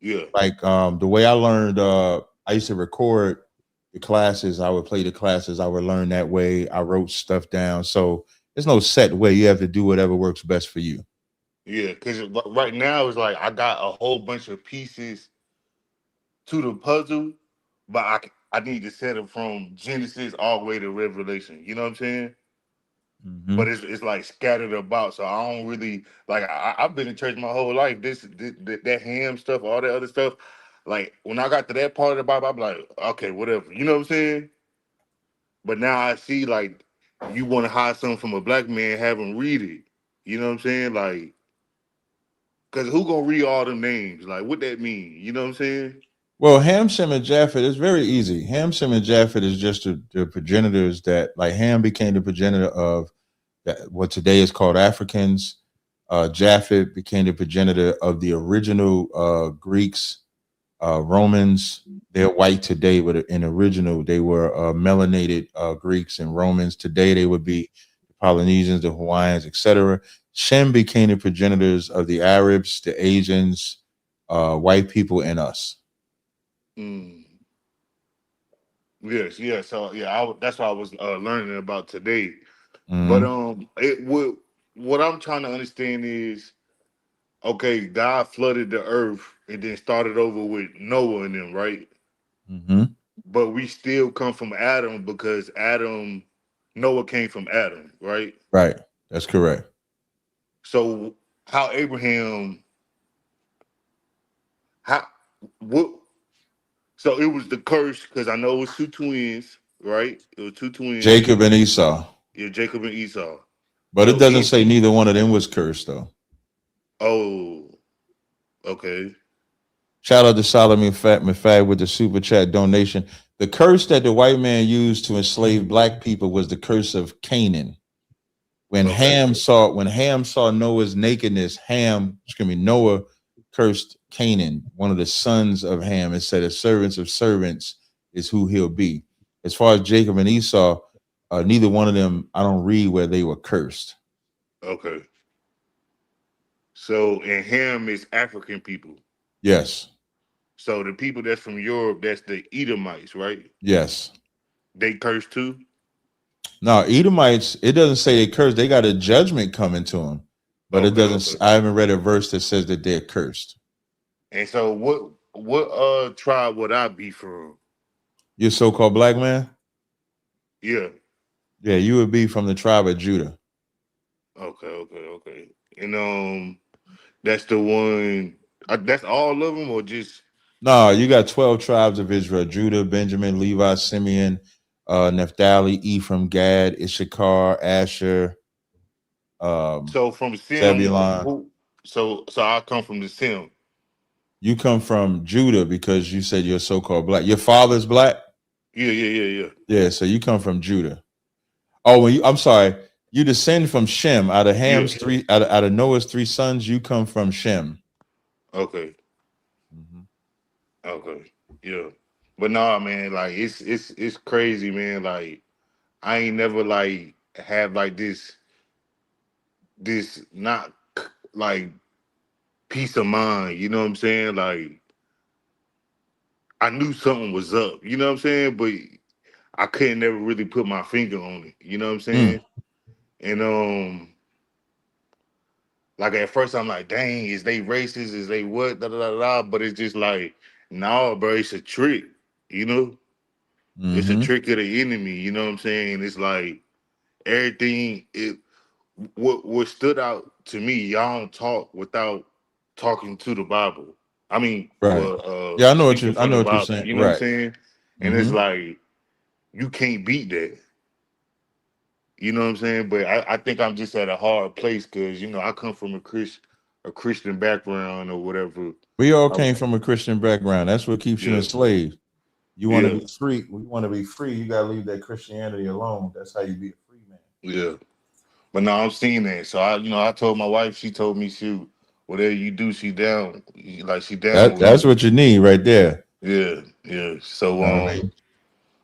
Yeah. Like the way I learned, I used to record the classes. I would play the classes. I would learn that way. I wrote stuff down. So there's no set way. You have to do whatever works best for you. Yeah, because right now it's like I got a whole bunch of pieces to the puzzle, but I need to set it from Genesis all the way to Revelation. You know what I'm saying? Mm-hmm. But it's like scattered about, so I don't really like. I've been in church my whole life. That ham stuff, all that other stuff. Like when I got to that part of the Bible, I'm like, okay, whatever. You know what I'm saying? But now I see like you want to hide something from a black man, have him read it. You know what I'm saying? Like, cause who gonna read all them names? Like, what that mean? You know what I'm saying? Well, Ham, Shem, and Japhet is very easy. Ham, Shem, and Japhet is just the progenitors that, like, Ham became the progenitor of that what today is called Africans. Japhet became the progenitor of the original Greeks, Romans. They're white today, but in original they were melanated Greeks and Romans. Today they would be the Polynesians, the Hawaiians, etc. Shem became the progenitors of the Arabs, the Asians, white people, and us. Yes, yeah. So yeah, that's what I was learning about today. Mhm. But what I'm trying to understand is, okay, God flooded the earth and then started over with Noah and them, right? Mhm. But we still come from Adam because Noah came from Adam, right? Right. That's correct. So how Abraham, how what? So it was the curse because I know it was two twins, right? It was two twins. Jacob and Esau. Yeah, Jacob and Esau. But it So doesn't say neither one of them was cursed, though. oh, okay. Shout out to Solomon Mafag with the super chat donation. The curse that the white man used to enslave black people was the curse of Canaan. When Ham saw Noah's nakedness, Noah cursed Canaan, one of the sons of Ham, and said, "The servants of servants is who he'll be." As far as Jacob and Esau, neither one of them, I don't read where they were cursed. Okay. So and Ham is African people. Yes. So the people that's from Europe, that's the Edomites, right? Yes. They cursed too? No, Edomites, it doesn't say they cursed. They got a judgment coming to them. But it doesn't. I haven't read a verse that says that they're cursed. And so what tribe would I be from? You're so-called black man? Yeah. Yeah, you would be from the tribe of Judah. Okay. And that's the one. That's all of them, or just? No, you got 12 tribes of Israel: Judah, Benjamin, Levi, Simeon, Naphtali, Ephraim, Gad, Issachar, Asher. So from Sem, Zebulon. So I come from the Sem. You come from Judah because you said you're so-called black. Your father's black? Yeah. Yeah, so you come from Judah. Oh, I'm sorry. You descend from Shem. Out of Ham's out of Noah's 3 sons, you come from Shem. Okay. Okay. Yeah. But nah, man, like it's crazy, man. Like I ain't never like have like this not like peace of mind, you know what I'm saying? Like I knew something was up, you know what I'm saying? But I couldn't never really put my finger on it, you know what I'm saying? And like at first I'm like, dang, is they racist? Is they what? Da, da, da, da. But it's just like, no, bro, it's a trick, you know? It's a trick of the enemy, you know what I'm saying? It's like everything what stood out to me, y'all don't talk without talking to the Bible. I mean, right. Yeah, I know what you're saying. You know what I'm saying? And it's like you can't beat that. You know what I'm saying? But I think I'm just at a hard place because I come from a Christian background or whatever. We all came from a Christian background. That's what keeps you enslaved. You want to be free. We want to be free. You gotta leave that Christianity alone. That's how you be a free man. Yeah. But now I'm seeing that. So I told my wife, she told me, shoot, whatever you do, she down. Like she down. That's what you need right there. Yeah. So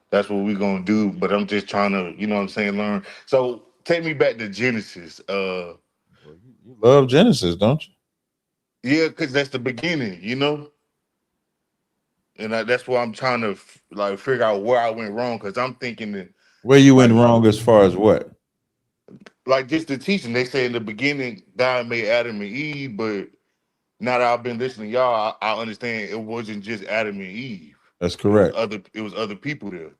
that's what we're gonna do. But I'm just trying to, you know what I'm saying, learn. So take me back to Genesis. You love Genesis, don't you? Yeah, because that's the beginning, you know? And that's why I'm trying to like figure out where I went wrong, because I'm thinking that where you went wrong as far as what? Like just the teaching. They say in the beginning God made Adam and Eve, but now that I've been listening to y'all, I understand it wasn't just Adam and Eve. That's correct. It was other people there,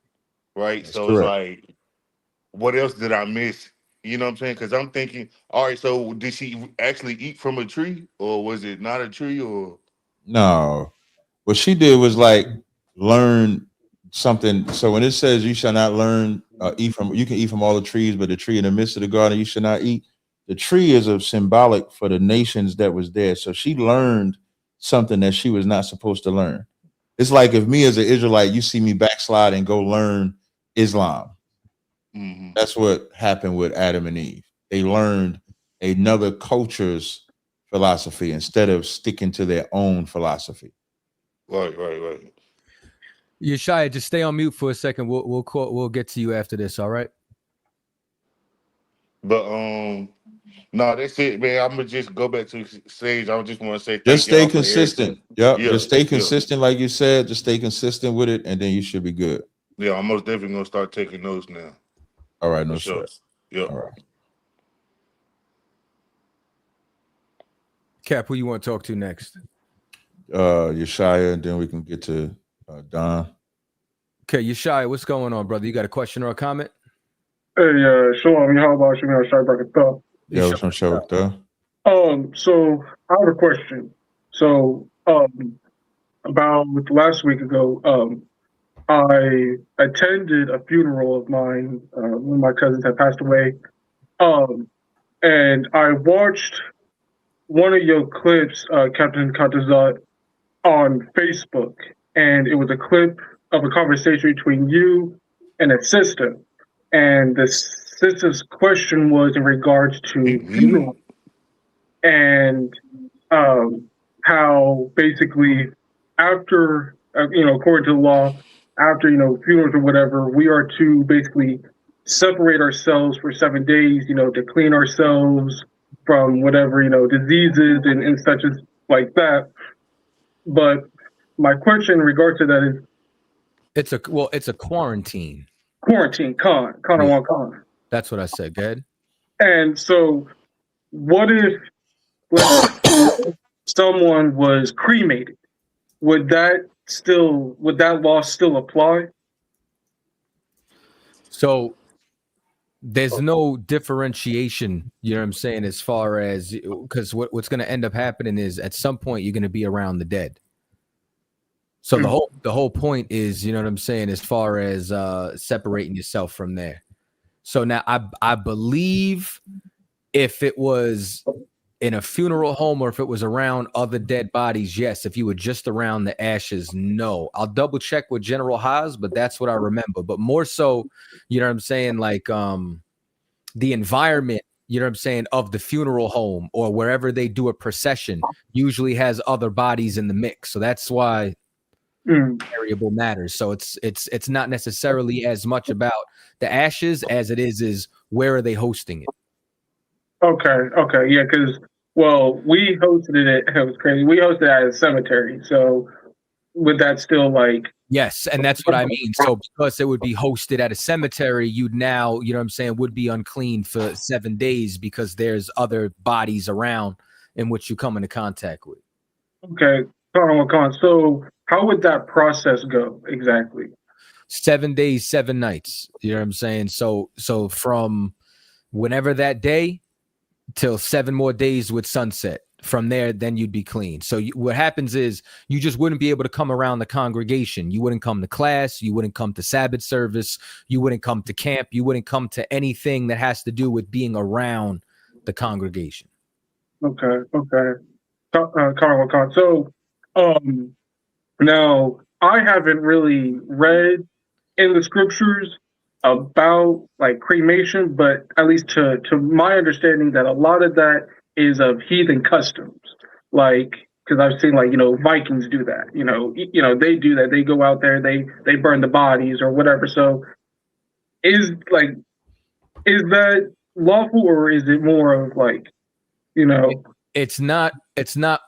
right? That's so correct. It's like, what else did I miss? You know what I'm saying? Because I'm thinking, all right, so did she actually eat from a tree, or was it not a tree, or no? What she did was like learn something. So when it says you shall not learn eat from, you can eat from all the trees, but the tree in the midst of the garden you should not eat. The tree is a symbolic for the nations that was there. So she learned something that she was not supposed to learn. It's like if me as an Israelite, you see me backslide and go learn Islam. That's what happened with Adam and Eve. they learned another culture's philosophy instead of sticking to their own philosophy. Right. Yeshaya, just stay on mute for a second. We'll get to you after this. All right. But no, that's it, man. I'm gonna just go back to Sage. I just want to say, Just thank stay y'all for consistent. everything. Yep. Just stay consistent, like you said. Just stay consistent with it, and then you should be good. Yeah, I'm most definitely gonna start taking notes now. All right, no For sure. stress. Yep. All right. Cap, who you want to talk to next? Yeshaya, and then we can get to Don. Okay, Yeshaya, what's going on, brother? You got a question or a comment? Hey, Shalom, how about you, man? Sorry about the thought. Yeah, what's on show there? So I have a question. So, about last week ago, I attended a funeral of mine. One of my cousins had passed away. And I watched one of your clips, Captain Katazat, on Facebook, and it was a clip of a conversation between you and a sister. And the sister's question was in regards to funeral and how basically after, according to the law, after, funerals or whatever, we are to basically separate ourselves for 7 days, to clean ourselves from whatever, diseases and such as like that. But my question in regard to that is, it's a quarantine. Quarantine, con. That's what I said. Go ahead. And so, what if someone was cremated? Would that law still apply? So there's no differentiation, you know what I'm saying, as far as, because what's going to end up happening is at some point you're going to be around the dead. So the whole point is, you know what I'm saying, as far as separating yourself from there. So now I believe if it was in a funeral home or if it was around other dead bodies, yes. If you were just around the ashes, no. I'll double check with General Haas, but that's what I remember. But more so, you know what I'm saying, like the environment, you know what I'm saying, of the funeral home or wherever they do a procession usually has other bodies in the mix. So that's why variable matters. So it's not necessarily as much about the ashes as it is where are they hosting it. Okay, yeah, because we hosted it. It was crazy. We hosted it at a cemetery. So would that still like? Yes, and that's what I mean. So because it would be hosted at a cemetery, you'd now, you know what I'm saying, would be unclean for 7 days because there's other bodies around in which you come into contact with. Okay, so how would that process go exactly? 7 days, 7 nights. You know what I'm saying? So from whenever that day till 7 more days with sunset. From there, then you'd be clean. So what happens is you just wouldn't be able to come around the congregation. You wouldn't come to class. You wouldn't come to Sabbath service. You wouldn't come to camp. You wouldn't come to anything that has to do with being around the congregation. Okay. So, now I haven't really read in the scriptures about like cremation, but at least to my understanding that a lot of that is of heathen customs, like because I've seen like Vikings do that, they do that, they go out there, they burn the bodies or whatever. So is that lawful or is it more of like it's not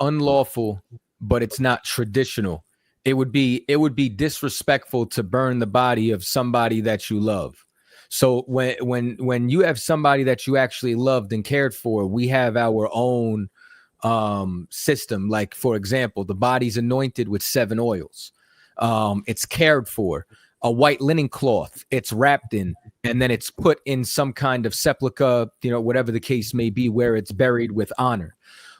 unlawful, but it's not traditional. It would be disrespectful to burn the body of somebody that you love. So when you have somebody that you actually loved and cared for, we have our own system. Like, for example, the body's anointed with 7 oils. It's cared for. A white linen cloth, it's wrapped in, and then it's put in some kind of sepulcher, whatever the case may be, where it's buried with honor.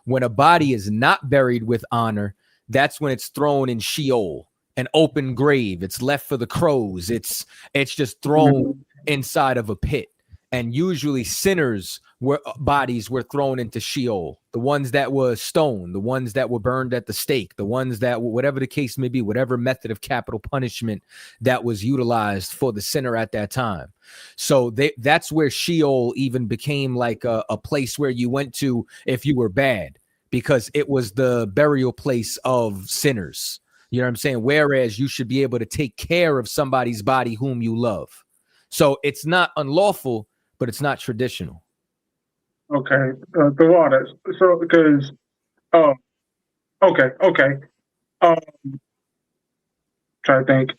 When a body is not buried with honor, that's when it's thrown in Sheol, an open grave. It's left for the crows. It's just thrown inside of a pit. and usually sinners were bodies were thrown into Sheol. The ones that were stoned, the ones that were burned at the stake, the ones that were, whatever the case may be, whatever method of capital punishment that was utilized for the sinner at that time. So that's where Sheol even became like a place where you went to if you were bad, because it was the burial place of sinners. You know what I'm saying? Whereas you should be able to take care of somebody's body whom you love. So it's not unlawful, but it's not traditional. Okay, the water. So because, okay. Try to think.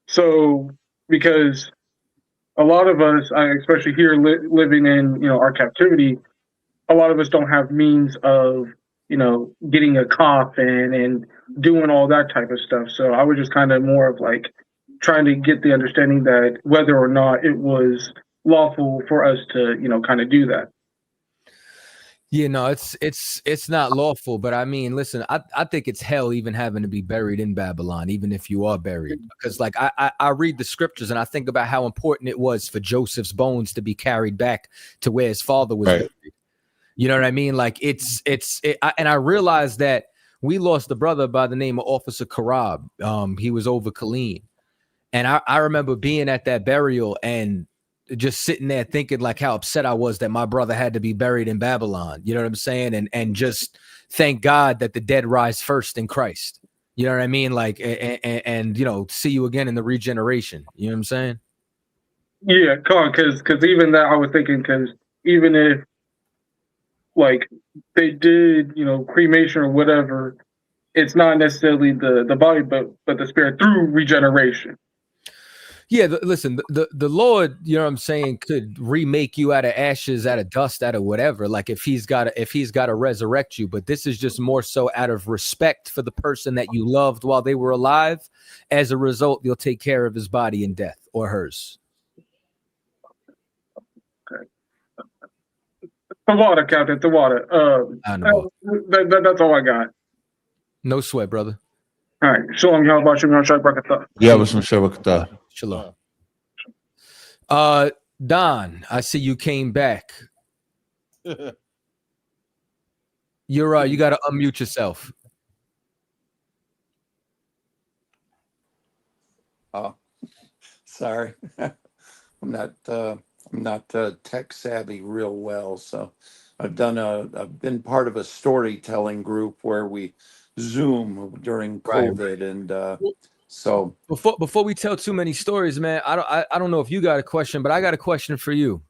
So because a lot of us, especially here living in our captivity, a lot of us don't have means of getting a coffin and doing all that type of stuff. So I was just kind of more of like trying to get the understanding that whether or not it was lawful for us to kind of do that. Yeah, no, it's not lawful, but I mean, listen, I think it's hell even having to be buried in Babylon, even if you are buried, because like I read the scriptures and I think about how important it was for Joseph's bones to be carried back to where his father was buried. You know what I mean? Like and I realized that we lost a brother by the name of Officer Karab. He was over Killeen, and I remember being at that burial and just sitting there thinking like how upset I was that my brother had to be buried in Babylon. You know what I'm saying? And just thank God that the dead rise first in Christ. You know what I mean? Like, and see you again in the regeneration. You know what I'm saying? Yeah, because even that I was thinking, because even if like they did, cremation or whatever, it's not necessarily the body, but the spirit through regeneration. Yeah, listen, the Lord, you know what I'm saying, could remake you out of ashes, out of dust, out of whatever. Like if he's got to resurrect you, but this is just more so out of respect for the person that you loved while they were alive. As a result, you'll take care of his body in death or hers. Okay. The water, Captain. The water. That's all I got. No sweat, brother. All right. Shalom, y'all. About you, Shai Barakatah. Yeah, with some Shabakatah. Shalom. Don, I see you came back. You're you got to unmute yourself. Oh, sorry. I'm not tech savvy real well, so I've been part of a storytelling group where we Zoom during COVID, and so before we tell too many stories, man, I don't know if you got a question, but I got a question for you.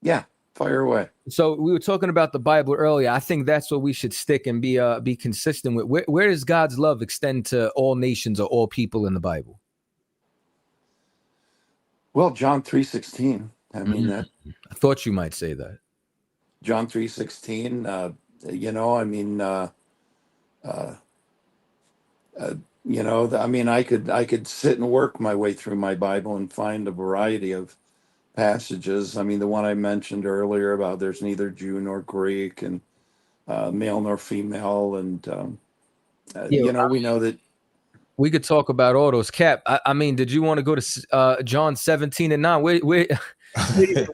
Yeah, fire away. So we were talking about the Bible earlier. I think that's what we should stick and be consistent with. Where does God's love extend to all nations or all people in the Bible? Well, John 3:16. I mean that. I thought you might say that. John 3:16. I could sit and work my way through my Bible and find a variety of passages. I mean, the one I mentioned earlier about there's neither Jew nor Greek, and male nor female, and we know that. We could talk about all those. Cap, I mean, did you want to go to John 17:9? I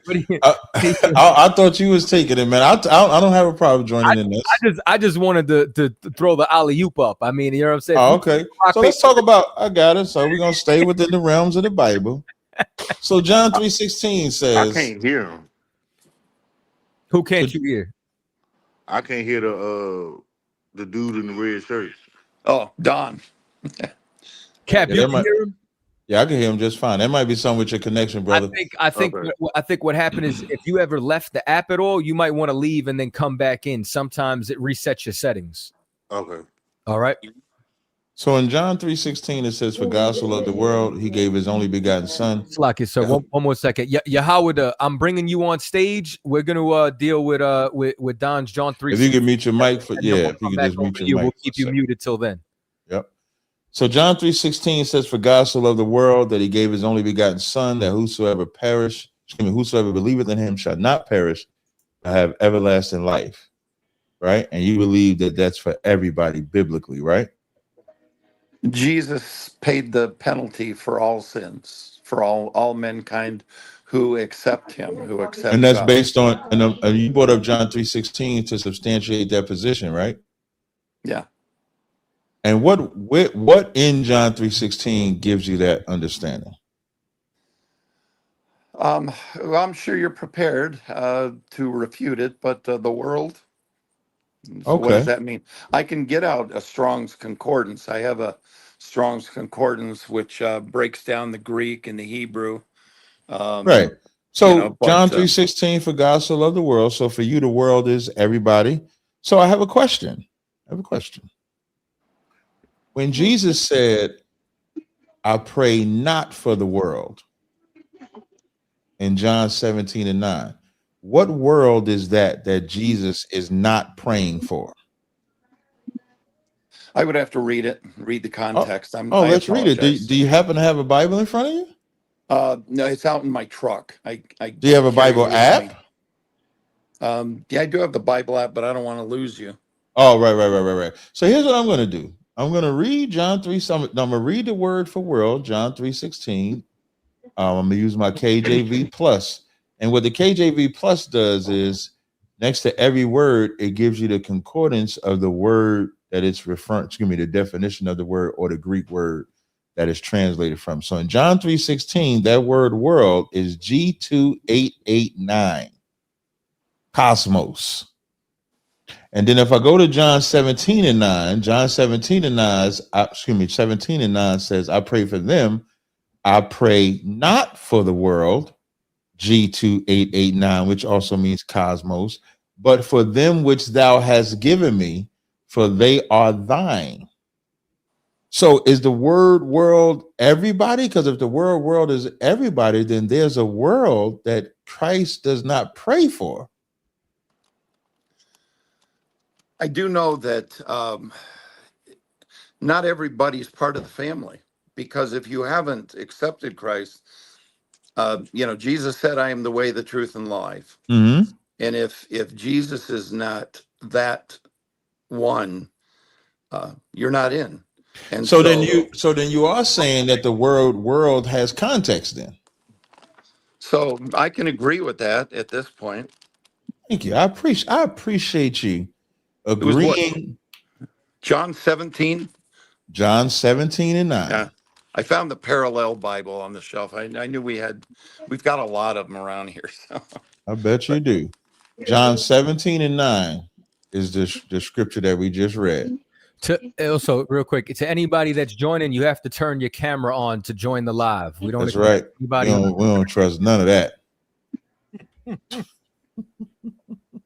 thought you was taking it, man. I don't have a problem joining in this. I just wanted to throw the alley-oop up. I mean, you know what I'm saying? Oh, okay. So let's talk about. I got it. So we're gonna stay within the realms of the Bible. So John 3:16 says, I can't hear him. Who can't you hear? I can't hear the dude in the red shirt. Oh, Don. Cap, you can hear him? Yeah, I can hear him just fine. That might be something with your connection, brother. I think what happened is if you ever left the app at all, you might want to leave and then come back in. Sometimes it resets your settings. Okay. All right. So in John 3:16, it says, "For God so loved the world, he gave his only begotten son." Slocky, sir. One more second. Yahweh, I'm bringing you on stage. We're gonna deal with Don's John 3. If you can mute your mic for if you can just mute your mic. We'll keep you muted till then. Yep. So John 3:16 says, "For God so loved the world that he gave his only begotten son, that whosoever believeth in him shall not perish, but have everlasting life." Right? And you believe that that's for everybody biblically, right? Jesus paid the penalty for all sins, for all mankind who accept him, who accept And that's God. based on, and you brought up John 3:16 to substantiate that position, right? Yeah. And what in John 3:16 gives you that understanding? Well, I'm sure you're prepared to refute it, but the world. So what does Okay. that mean? I can get out a Strong's Concordance. I have a Strong's Concordance which breaks down the Greek and the Hebrew. Right. You So know, John but 3:16, for God so loved the world. So for you, the world is everybody. So I have a question. When Jesus said, I pray not for the world in John 17:9, what world is that Jesus is not praying for? I would have to read the context. I Let's read it. apologize. Do you happen to have a Bible in front of you? No, it's out in my truck. Do you have a carry it Bible with app? me. Yeah, I do have the Bible app, but I don't want to lose you. Oh, right. So here's what I'm going to do. I'm going to read John 3. I'm going to read the word for world, John 3:16. I'm going to use my KJV plus. And what the KJV plus does is next to every word, it gives you the concordance of the word that it's referring to, the definition of the word or the Greek word that is translated from. So in John 3:16, that word world is G2889, cosmos. And then if I go to John 17:9, John 17:9 says, I pray for them. I pray not for the world, G2889, which also means cosmos, but for them which thou hast given me, for they are thine. So is the word world everybody? Because if the word world is everybody, then there's a world that Christ does not pray for. I do know that not everybody's part of the family, because if you haven't accepted Christ, Jesus said, I am the way, the truth, and life. Mm-hmm. And if Jesus is not that one, you're not in. And so then you are saying that the word world has context then. So I can agree with that at this point. Thank you. I appreciate you agreeing. John 17. John 17:9. Yeah. I found the parallel Bible on the shelf. I knew we've got a lot of them around here. So. I bet you do. John 17:9 is the scripture that we just read. Also, real quick, to anybody that's joining, you have to turn your camera on to join the live. We don't. That's right. Anybody we don't trust none of that.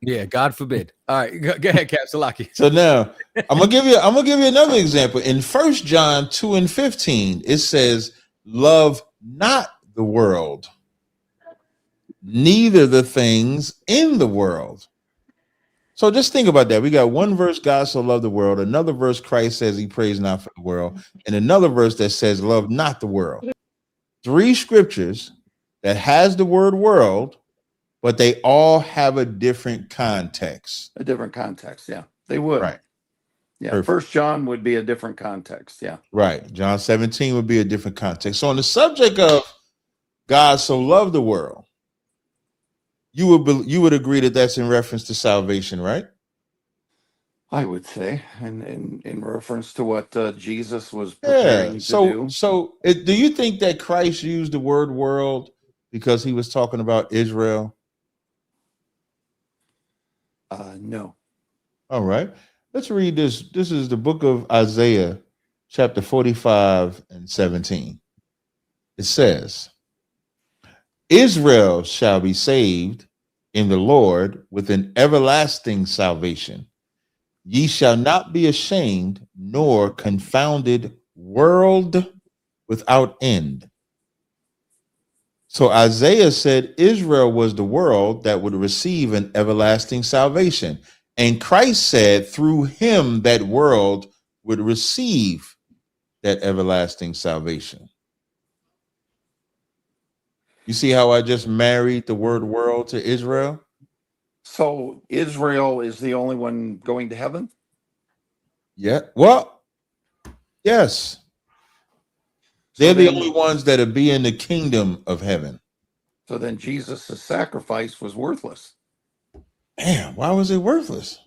Yeah, God forbid. All right, go ahead, Kapsalaki. So now I'm gonna give you another example. In 1 John 2:15, it says, "Love not the world, neither the things in the world." So just think about that. We got one verse, God so loved the world, another verse, Christ says he prays not for the world, and another verse that says, love not the world. 3 scriptures that has the word world, but they all have a different context. A different context, yeah. They would. Right. Yeah. Perfect. 1 John would be a different context, yeah. Right. John 17 would be a different context. So on the subject of God so loved the world, you would agree that that's in reference to salvation, right? I would say, in reference to what Jesus was preparing to do. So do you think that Christ used the word world because he was talking about Israel? No. All right. Let's read this. This is the book of Isaiah, chapter 45 and 17. It says, Israel shall be saved in the Lord with an everlasting salvation. Ye shall not be ashamed nor confounded, world without end. So Isaiah said Israel was the world that would receive an everlasting salvation. And Christ said through him that world would receive that everlasting salvation. You see how I just married the word world to Israel? So Israel is the only one going to heaven? Yeah. Well, yes. They're the only ones that'll be in the kingdom of heaven. So then Jesus' sacrifice was worthless. Damn, why was it worthless?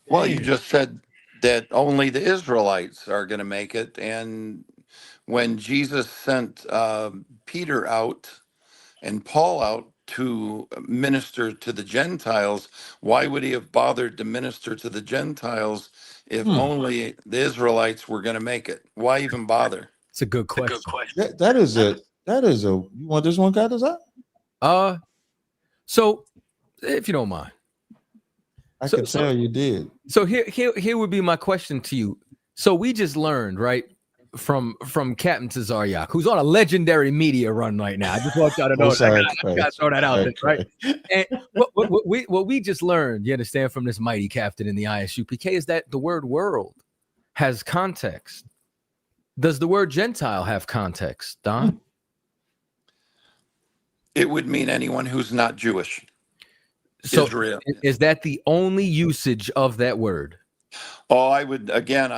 Well, you just said that only the Israelites are going to make it. And when Jesus sent Peter out and Paul out to minister to the Gentiles, why would he have bothered to minister to the Gentiles if only the Israelites were going to make it? Why even bother? It's a good question. That is a you want this one, got this out? So if you don't mind. I can tell you did. So here would be my question to you. So we just learned, right, from Captain Tazaryak, who's on a legendary media run right now. I just want y'all to know that. I gotta throw that out there, right? And what we just learned, you understand, from this mighty captain in the ISUPK is that the word world has context. Does the word Gentile have context, Don? It would mean anyone who's not Jewish. So Israel. Is that the only usage of that word? Oh, I would again.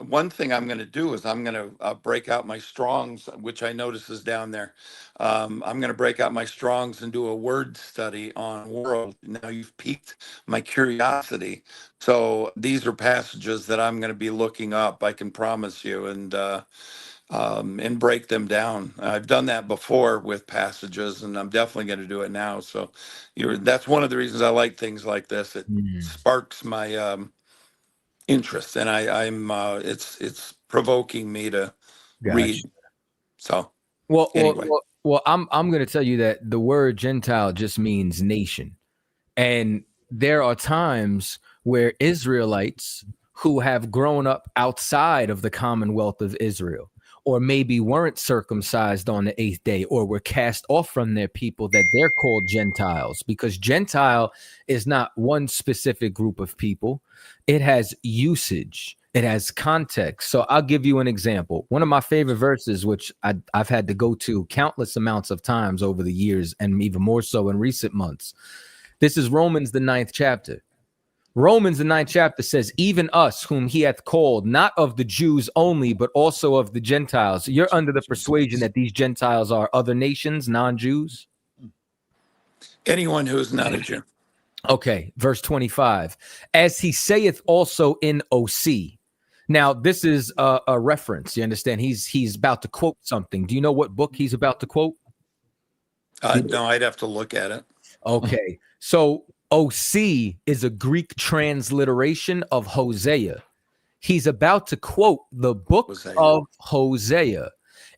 One thing I'm going to do is I'm going to break out my Strongs, which I notice is down there. I'm going to break out my Strongs and do a word study on world. Now you've piqued my curiosity. So these are passages that I'm going to be looking up. I can promise you, and break them down. I've done that before with passages, and I'm definitely going to do it now. So that's one of the reasons I like things like this. It sparks my interest, and it's provoking me to read. So anyway. Well, I'm going to tell you that the word Gentile just means nation, and there are times where Israelites who have grown up outside of the Commonwealth of Israel, or maybe weren't circumcised on the 8th day, or were cast off from their people, that they're called Gentiles, because Gentile is not one specific group of people. It has usage. It has context. So I'll give you an example. One of my favorite verses, which I've had to go to countless amounts of times over the years, and even more so in recent months. This is Romans, the 9th chapter. Romans, the 9th chapter says, even us whom he hath called, not of the Jews only, but also of the Gentiles. You're under the persuasion that these Gentiles are other nations, non-Jews? Anyone who is not a Jew. Okay, verse 25. As he saith also in OC. Now, this is a reference. You understand? He's about to quote something. Do you know what book he's about to quote? No, I'd have to look at it. Okay, so OC is a Greek transliteration of Hosea. He's about to quote the book of Hosea.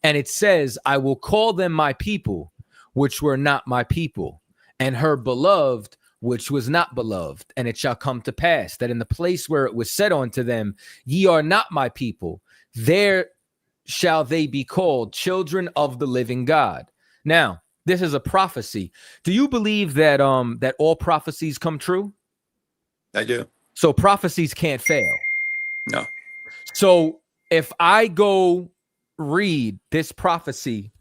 And it says, I will call them my people, which were not my people, and her beloved, which was not beloved. And it shall come to pass that in the place where it was said unto them, ye are not my people, there shall they be called children of the living God. Now, this is a prophecy. Do you believe that that all prophecies come true? I do. So prophecies can't fail. No. So if I go read this prophecy,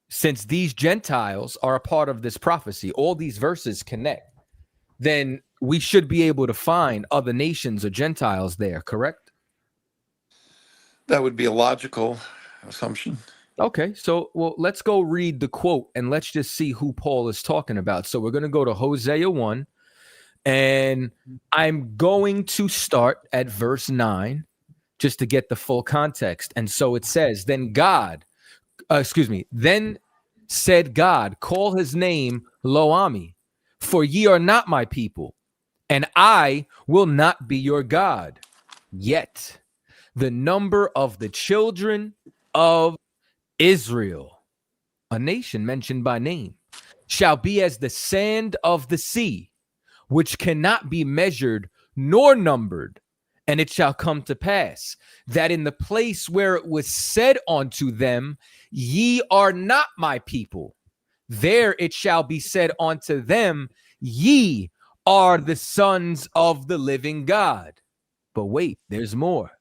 since these Gentiles are a part of this prophecy, all these verses connect, then we should be able to find other nations or Gentiles there, correct? That would be a logical assumption. Okay, so let's go read the quote and let's just see who Paul is talking about. So we're going to go to Hosea 1, and I'm going to start at verse 9 just to get the full context. And so it says, then said God, call his name Lo-Ami, for ye are not my people, and I will not be your God. Yet the number of the children of Israel, a nation mentioned by name, shall be as the sand of the sea, which cannot be measured nor numbered. And it shall come to pass that in the place where it was said unto them, ye are not my people, there it shall be said unto them, ye are the sons of the living God. But wait, there's more.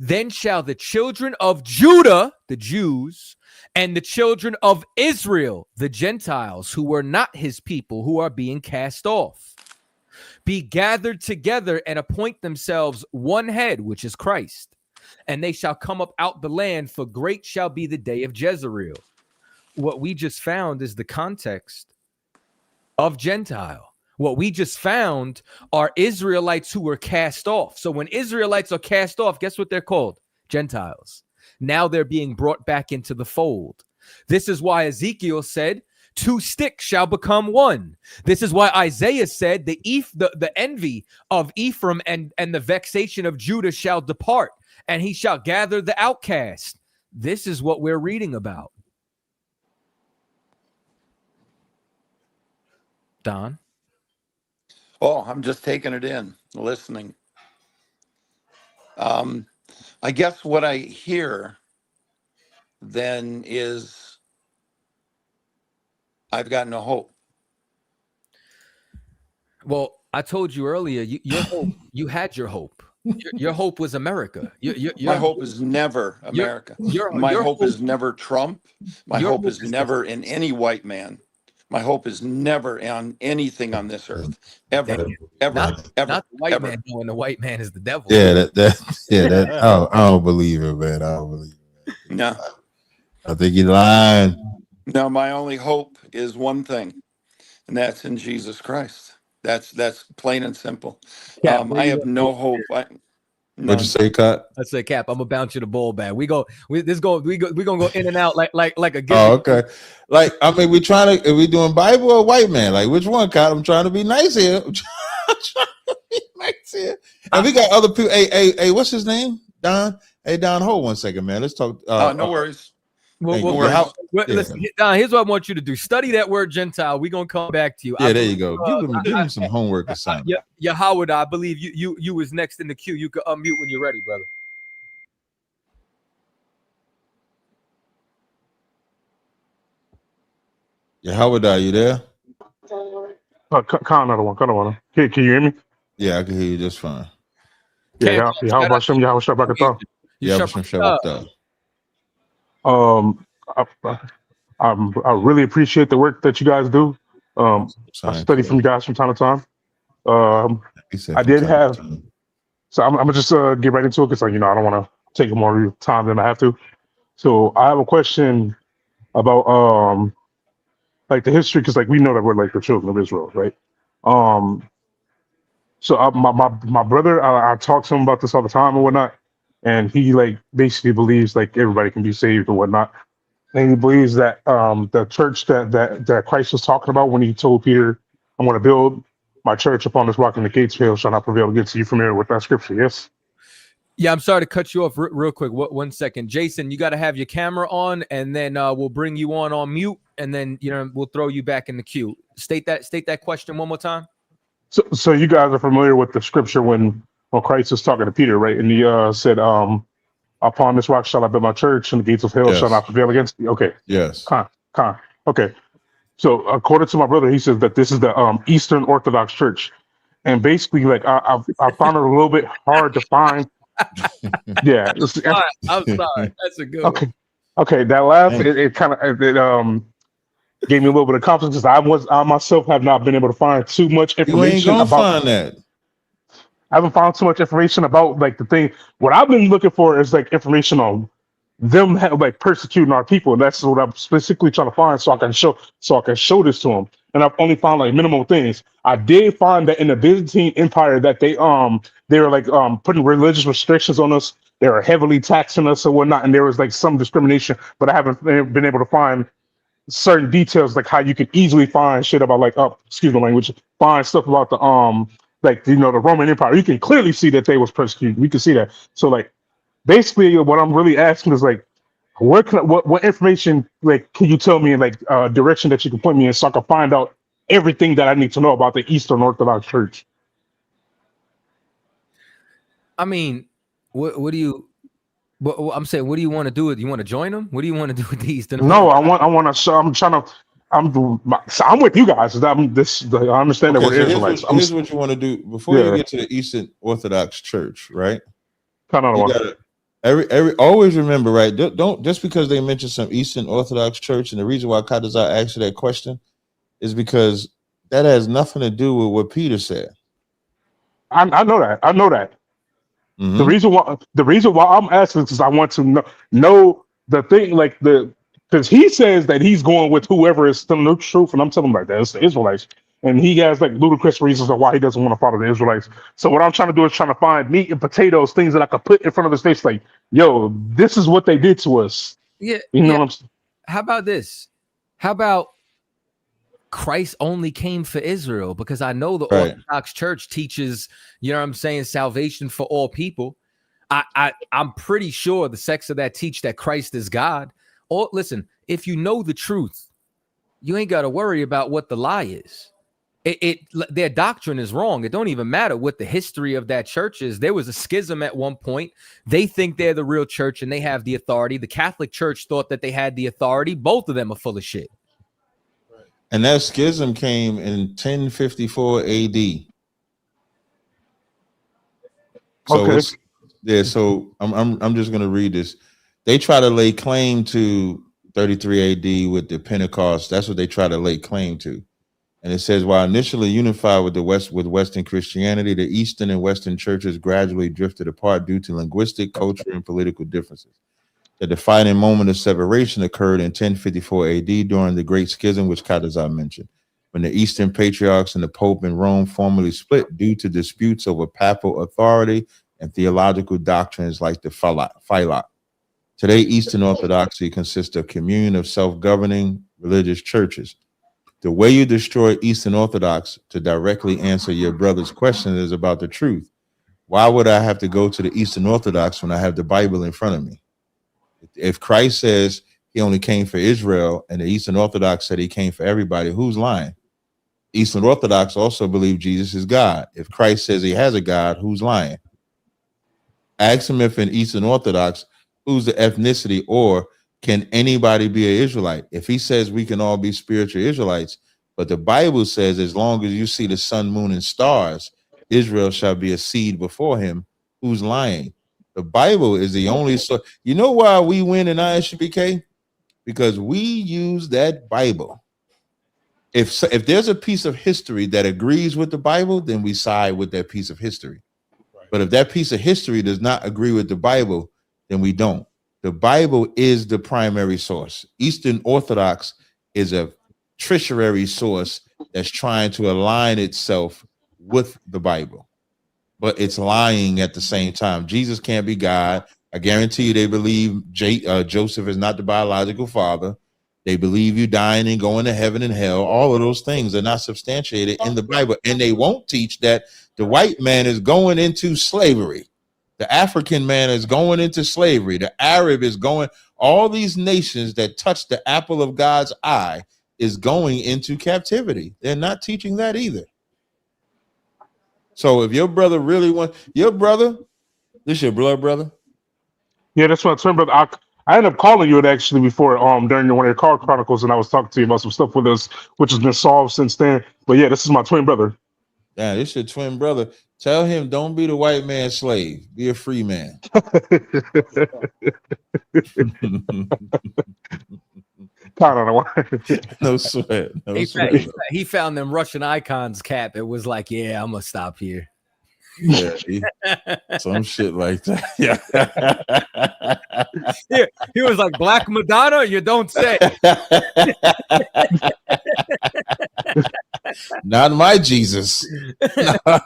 Then shall the children of Judah, the Jews, and the children of Israel, the Gentiles, who were not his people, who are being cast off, be gathered together and appoint themselves one head, which is Christ. And they shall come up out the land, for great shall be the day of Jezreel. what we just found is the context of Gentile. What we just found are Israelites who were cast off. So when Israelites are cast off, guess what they're called? Gentiles. Now they're being brought back into the fold. This is why Ezekiel said, 2 sticks shall become one. This is why Isaiah said, the envy of Ephraim and the vexation of Judah shall depart, and he shall gather the outcast. This is what we're reading about. Don? Oh, I'm just taking it in, listening. I guess what I hear then is I've got no hope. Well, I told you earlier, your hope, you had your hope. Your hope was America. My hope is never America. My hope is never Trump. My hope is never in any white man. My hope is never on anything on this earth, ever. Not the white man knowing the white man is the devil. Yeah, I don't believe it, man. I don't believe it. No. I think you're lying. No, my only hope is one thing, and that's in Jesus Christ. That's plain and simple. I have no hope. What'd you say, Cut? I said, Cap, I'm gonna bounce you the ball back. We're gonna go in and out like a game. Oh, okay. Like, I mean, are we doing Bible or white man? Like, which one, Cut? I'm trying to be nice here. And we got other people. Hey, what's his name? Don. Hey, Don, hold 1 second, man. Let's talk. No worries. Listen, Don, here's what I want you to do. Study that word Gentile. We're gonna come back to you. Yeah, there you go. Give him some homework assignment. Yeah, Howard, I believe you was next in the queue. You can unmute when you're ready, brother. Yeah, Howard, are you there? Call another one. Can you hear me? Yeah, I can hear you just fine. Yeah, how about some y'all shut back up? Yeah, shut up. I really appreciate the work that you guys do. I study from you guys from time to time. I did have, so I'm gonna just get right into it because I don't want to take more time than I have to. So I have a question about like the history, because like we know that we're like the children of Israel, right? So my brother, I talk to him about this all the time and whatnot, and he like basically believes like everybody can be saved and whatnot. And he believes that the church that Christ was talking about when he told Peter, "I'm going to build my church upon this rock, and the gates of hell shall not prevail against you." Familiar with that scripture? Yes. Yeah, I'm sorry to cut you off real quick. 1 second, Jason. You got to have your camera on, and then we'll bring you on mute, and then we'll throw you back in the queue. State that question one more time. So you guys are familiar with the scripture when Christ was talking to Peter, right? And he said, "Upon this rock shall I build my church, and the gates of hell shall not prevail against you." Okay. Yes. Okay. So according to my brother, he says that this is the Eastern Orthodox Church, and basically, like I found it a little bit hard to find. Yeah. I'm sorry. That's a good one. Okay. That last it kind of gave me a little bit of confidence because I myself have not been able to find too much information. You ain't gonna find that. I haven't found too much information about like the thing. What I've been looking for is like information on them like persecuting our people, and that's what I'm specifically trying to find so I can show this to them. And I've only found like minimal things. I did find that in the Byzantine Empire that they were like putting religious restrictions on us. They were heavily taxing us and whatnot, and there was like some discrimination. But I haven't been able to find certain details like how you can easily find shit about like excuse my language, find stuff about the like the Roman Empire. You can clearly see that they was persecuted. We can see that. So like basically what I'm really asking is like what information like can you tell me in like direction that you can point me in so I can find out everything that I need to know about the Eastern Orthodox Church? I mean, what do you? I'm saying, what do you want to do with? You want to join them? What do you want to do with the Eastern? No, I want to. I'm with you guys. I understand that we're Israelites. Here's what you want to do before you get to the Eastern Orthodox Church, right? Always remember, right? Don't just because they mention some Eastern Orthodox Church, and the reason why Kadazar asked you that question is because that has nothing to do with what Peter said. I know that. Mm-hmm. The reason why I'm asking is because I want to know the thing, like the because he says that he's going with whoever is telling the truth, and I'm telling him like that it's the Israelites, and he has like ludicrous reasons of why he doesn't want to follow the Israelites. So what I'm trying to do is trying to find meat and potatoes, things that I could put in front of his face, like, yo, this is what they did to us. Yeah. You know yeah. what I'm saying? How about this? How about Christ only came for Israel? Because I know the Right. Orthodox Church teaches, you know what I'm saying, salvation for all people. I'm pretty sure the sects of that teach that Christ is God. Or listen, if you know the truth, you ain't got to worry about what the lie is. Their doctrine is wrong. It don't even matter what the history of that church is. There was a schism at one point. They think they're the real church and they have the authority. The Catholic Church thought that they had the authority. Both of them are full of shit. And that schism came in 1054 AD. So Okay. it's yeah, so I'm just gonna read this. They try to lay claim to 33 AD with the Pentecost. That's what they try to lay claim to. And it says, while initially unified with Western Christianity, the Eastern and Western churches gradually drifted apart due to linguistic, cultural, and political differences. The defining moment of separation occurred in 1054 AD during the Great Schism, which Kadazar mentioned, when the Eastern Patriarchs and the Pope in Rome formally split due to disputes over papal authority and theological doctrines like the Philak. Today, Eastern Orthodoxy consists of a communion of self-governing religious churches. The way you destroy Eastern Orthodox, to directly answer your brother's question, is about the truth. Why would I have to go to the Eastern Orthodox when I have the Bible in front of me? If Christ says he only came for Israel and the Eastern Orthodox said he came for everybody, who's lying? Eastern Orthodox also believe Jesus is God. If Christ says he has a God, who's lying? Ask him if in Eastern Orthodox, who's the ethnicity, or can anybody be an Israelite? If he says we can all be spiritual Israelites, but the Bible says as long as you see the sun, moon, and stars, Israel shall be a seed before him, who's lying? The Bible is the only source. You know why we win in ISUPK? Because we use that Bible. If there's a piece of history that agrees with the Bible, then we side with that piece of history. But if that piece of history does not agree with the Bible, then we don't. The Bible is the primary source. Eastern Orthodox is a tertiary source that's trying to align itself with the Bible, but it's lying at the same time. Jesus can't be God. I guarantee you they believe Joseph is not the biological father. They believe you dying and going to heaven and hell. All of those things are not substantiated in the Bible, and they won't teach that the white man is going into slavery. The African man is going into slavery. The Arab is going. All these nations that touch the apple of God's eye is going into captivity. They're not teaching that either. So if your brother really wants your brother, this your blood brother? Yeah, that's my twin brother. I ended up calling you it actually before during one of your car chronicles, and I was talking to you about some stuff with us, which has been solved since then. But yeah, this is my twin brother. Yeah, this your twin brother. Tell him don't be the white man's slave. Be a free man. No sweat. No sweat. He found them Russian icons cap. It was like, yeah, I'm gonna stop here. Yeah, some shit like that. Yeah. Yeah, he was like Black Madonna. You don't say. Not my Jesus.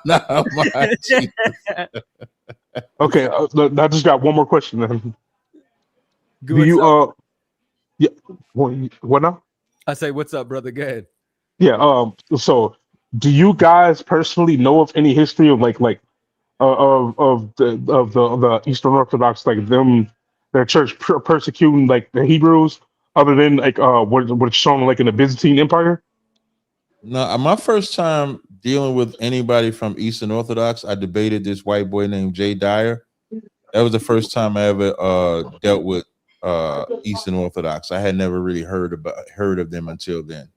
Not my Jesus. Okay, I just got one more question then. Go, Do you yeah, what now? I say, what's up, brother? Go ahead. Yeah, so do you guys personally know of any history of of the Eastern Orthodox, like their church persecuting like the Hebrews, other than like what's shown like in the Byzantine Empire? No, my first time dealing with anybody from Eastern Orthodox, I debated this white boy named Jay Dyer. That was the first time I ever dealt with Eastern Orthodox. I had never really heard of them until then.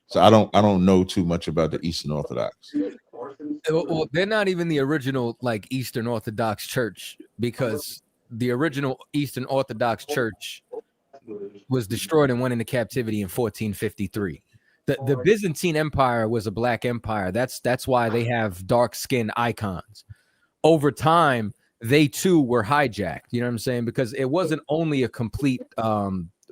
So I don't know too much about the Eastern Orthodox. Well, they're not even the original like Eastern Orthodox Church, because the original Eastern Orthodox Church was destroyed and went into captivity in 1453. The Byzantine Empire was a black empire. That's why they have dark skin icons. Over time, they too were hijacked. You know what I'm saying? Because it wasn't only a complete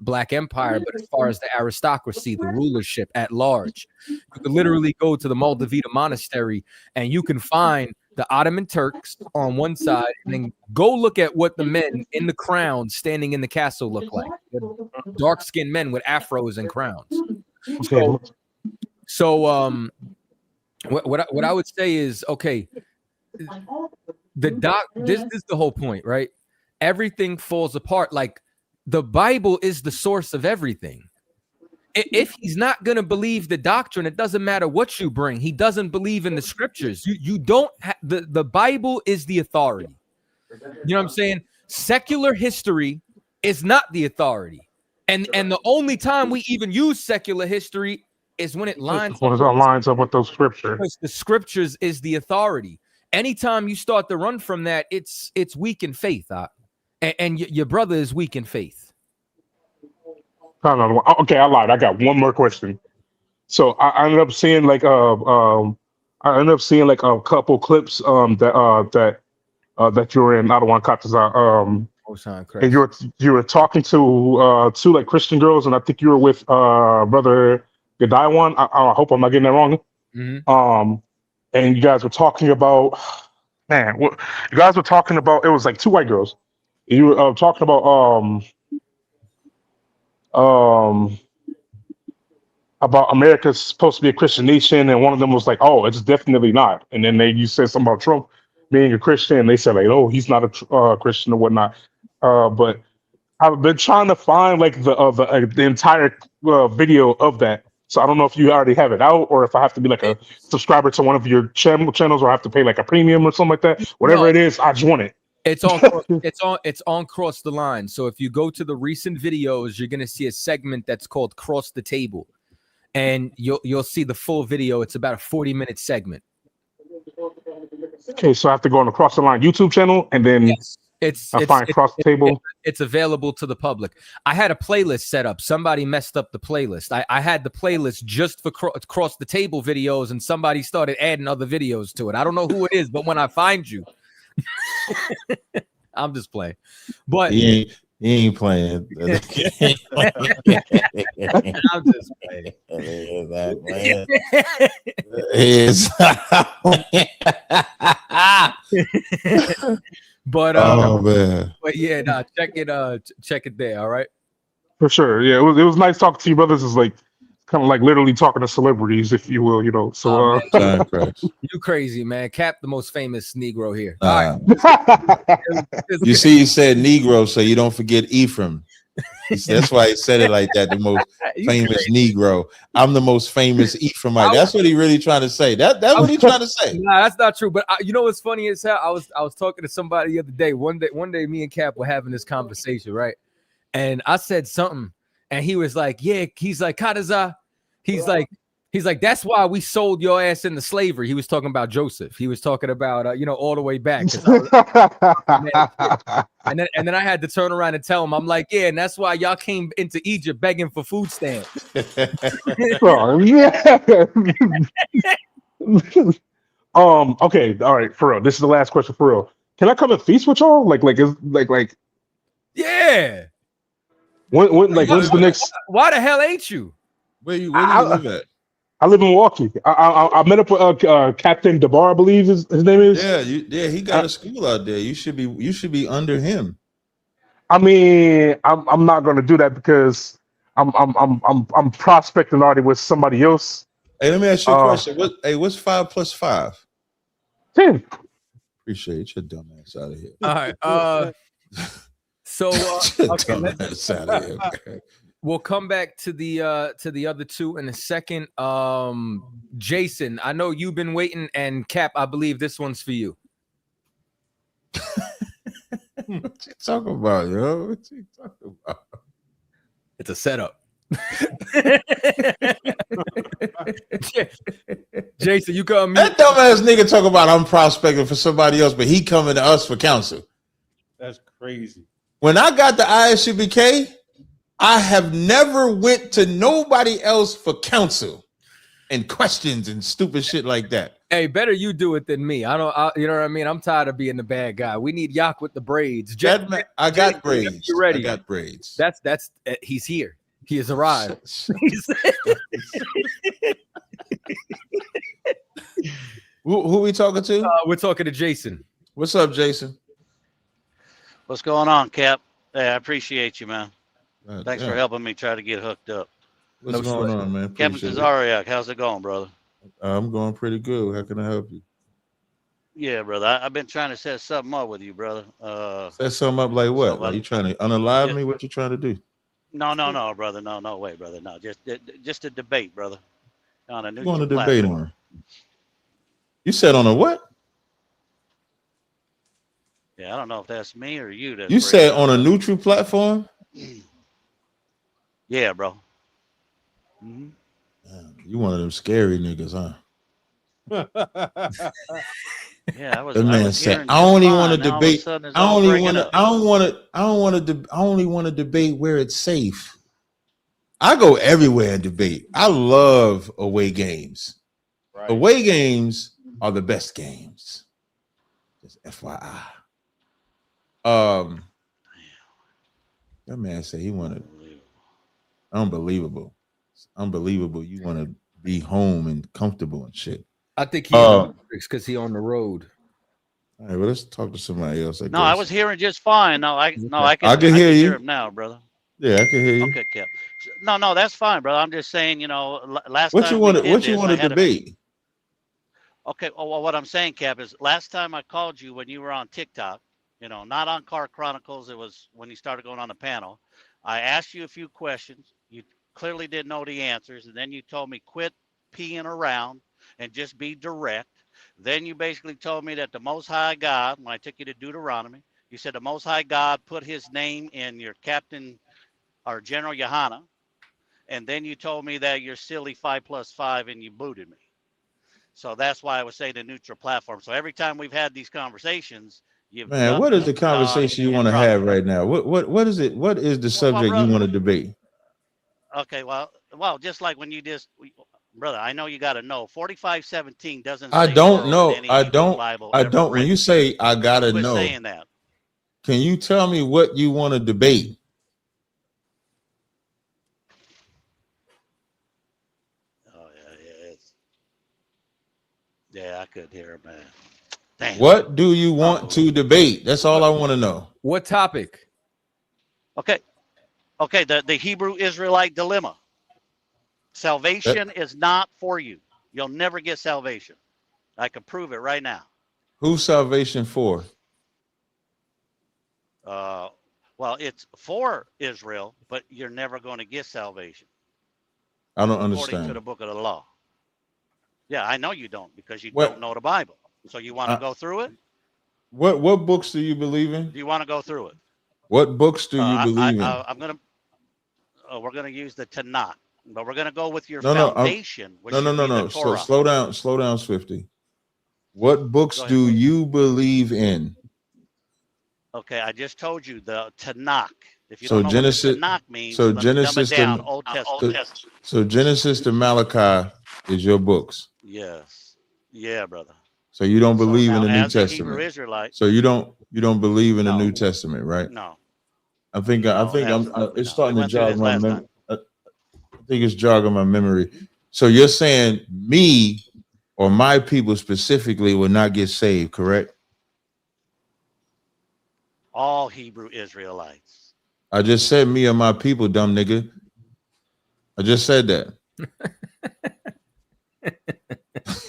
Black Empire, but as far as the aristocracy, the rulership at large. You can literally go to the Moldavita Monastery and you can find the Ottoman Turks on one side, and then go look at what the men in the crowns standing in the castle look like. Dark-skinned men with afros and crowns. So what I would say is, okay, this is the whole point, right? Everything falls apart. Like, the Bible is the source of everything. If he's not going to believe the doctrine, it doesn't matter what you bring. He doesn't believe in the scriptures. You don't the Bible is the authority. You know what I'm saying? Secular history is not the authority. And the only time we even use secular history is when it lines up with those scriptures. Because the scriptures is the authority. Anytime you start to run from that, it's weak in faith. And your brother is weak in faith. Okay, I lied. I got one more question. So I ended up seeing like a couple clips that you were in. I don't want to cut this out. And you were talking to two like Christian girls, and I think you were with Brother Gadiwan. I hope I'm not getting that wrong. Mm-hmm. And you guys were talking about, it was like two white girls. You were talking about America's supposed to be a Christian nation, and one of them was like, "Oh, it's definitely not." And then you said something about Trump being a Christian, and they said like, "Oh, he's not a Christian or whatnot." But I've been trying to find like the entire video of that. So I don't know if you already have it out, or if I have to be like a subscriber to one of your channels, or I have to pay like a premium or something like that. Whatever it is, I just want it. It's on Cross the Line. So if you go to the recent videos, you're gonna see a segment that's called Cross the Table, and you'll see the full video. It's about a 40-minute segment. Okay, so I have to go on the Cross the Line YouTube channel, and then find Cross the Table. It's available to the public. I had a playlist set up. Somebody messed up the playlist. I had the playlist just for Cross the Table videos, and somebody started adding other videos to it. I don't know who it is, but when I find you, I'm just playing. But he ain't playing. I'm just playing. But man. But yeah, check it there. All right. For sure. Yeah, it was nice talking to you brothers. It's like kind of like literally talking to celebrities, if you will, So you crazy, man. Cap, the most famous Negro here. All right. You see, he said Negro, so you don't forget Ephraim. That's why he said it like that. The most famous Negro. I'm the most famous Ephraimite. That's what he really trying to say. That's what he trying to say. Nah, that's not true. But you know what's funny is how I was talking to somebody the other day. One day, me and Cap were having this conversation, right? And I said something, and he was like, "Yeah." He's like, "Kadaza." He's like, "That's why we sold your ass into slavery." He was talking about Joseph. He was talking about, all the way back. And then I had to turn around and tell him, I'm like, "Yeah, and that's why y'all came into Egypt begging for food stamps." Oh, yeah. Okay, all right, for real. This is the last question for real. Can I come and feast with y'all? Yeah. When's the next? Why the hell ain't you? Where do you live at? I live in Milwaukee. I met up with Captain DeBar, I believe his name is. Yeah, he got a school out there. You should be under him. I mean, I'm not gonna do that because I'm prospecting already with somebody else. Hey, let me ask you a question. What's 5 plus 5? 10. Appreciate your dumb ass out of here. All right. So okay. We'll come back to the other two in a second. Jason, I know you've been waiting, and Cap, I believe this one's for you. What you talking about, yo? What you talking about? It's a setup. Jason, you come. That dumbass nigga talk about I'm prospecting for somebody else, but he coming to us for counsel. That's crazy. When I got the ISUBK, I have never went to nobody else for counsel and questions and stupid shit like that. Hey, better you do it than me. You know what I mean? I'm tired of being the bad guy. We need Yak with the braids. I got braids. You ready? I got braids. That's he's here. He has arrived. Who we talking to? We're talking to Jason. What's up, Jason? What's going on, Cap? Hey, I appreciate you, man. Thanks yeah. for helping me try to get hooked up. What's going on, man? Captain Appreciate it. Tazariak, how's it going, brother? I'm going pretty good. How can I help you? Yeah, brother. I've been trying to set something up with you, brother. Set something up like what? So, Are you trying to unalive me? What you trying to do? No, brother. No way, brother. No, just a debate, brother. On a You new want to debate platform. on? You said on a what? Yeah, I don't know if that's me or you. You said on a neutral platform? Yeah, bro. Mm-hmm. You one of them scary niggas, huh? Yeah, I was. The man said, "I only want to debate. I only want to debate where it's safe." I go everywhere and debate. I love away games. Right. Away games are the best games. Just FYI. That man said he wanted. Unbelievable. It's unbelievable. You want to be home and comfortable and shit. I think he's because he on the road. All right, well, let's talk to somebody else. No, I was hearing just fine. I can hear you. Hear him now, brother. Yeah, I can hear you. Okay, Cap. No, that's fine, brother. I'm just saying, last what time you want to debate? Okay, well, what I'm saying, Cap, is last time I called you when you were on TikTok, not on Car Chronicles. It was when you started going on the panel. I asked you a few questions. You clearly didn't know the answers, and then you told me quit peeing around and just be direct. Then you basically told me that the Most High God, when I took you to Deuteronomy, you said the Most High God put his name in your captain or General Yohana. And then you told me that you're silly 5+5 and you booted me. So that's why I was saying the neutral platform. So every time we've had these conversations, man, what is the conversation you want to have right now? What is it? What is the subject you want to debate? Okay, well, just like when you brother, I know you got to know. 45:17 doesn't. I don't know. I don't. Bible When you say I gotta know, saying that. Can you tell me what you want to debate? Oh yeah, I could hear it, man. Damn. What do you want to debate? That's all I want to know. What topic? Okay, the Hebrew Israelite dilemma. Salvation is not for you. You'll never get salvation. I can prove it right now. Who's salvation for? Well, it's for Israel, but you're never going to get salvation. I don't according understand. to the book of the law. Yeah, I know you don't because you don't know the Bible. So you want to go through it? What books do you believe in? Do you want to go through it? What books do you believe in? We're gonna use the Tanakh, but we're gonna go with your foundation. No. Slow down, Swifty. What books do you believe in? Okay, I just told you the Tanakh. If you So don't know Genesis, what the Tanakh means, so let me Genesis dumb it down. to Old Testament. So Genesis to Malachi is your books. Yes. Yeah, brother. So you don't believe in the New as a Hebrew Testament. Israelite, So you don't believe in the New Testament, right? no. I think it's starting to went through jog this my last memory. I think it's jogging my memory. So you're saying me or my people specifically will not get saved, correct? All Hebrew Israelites. I just said me or my people, dumb nigga. I just said that.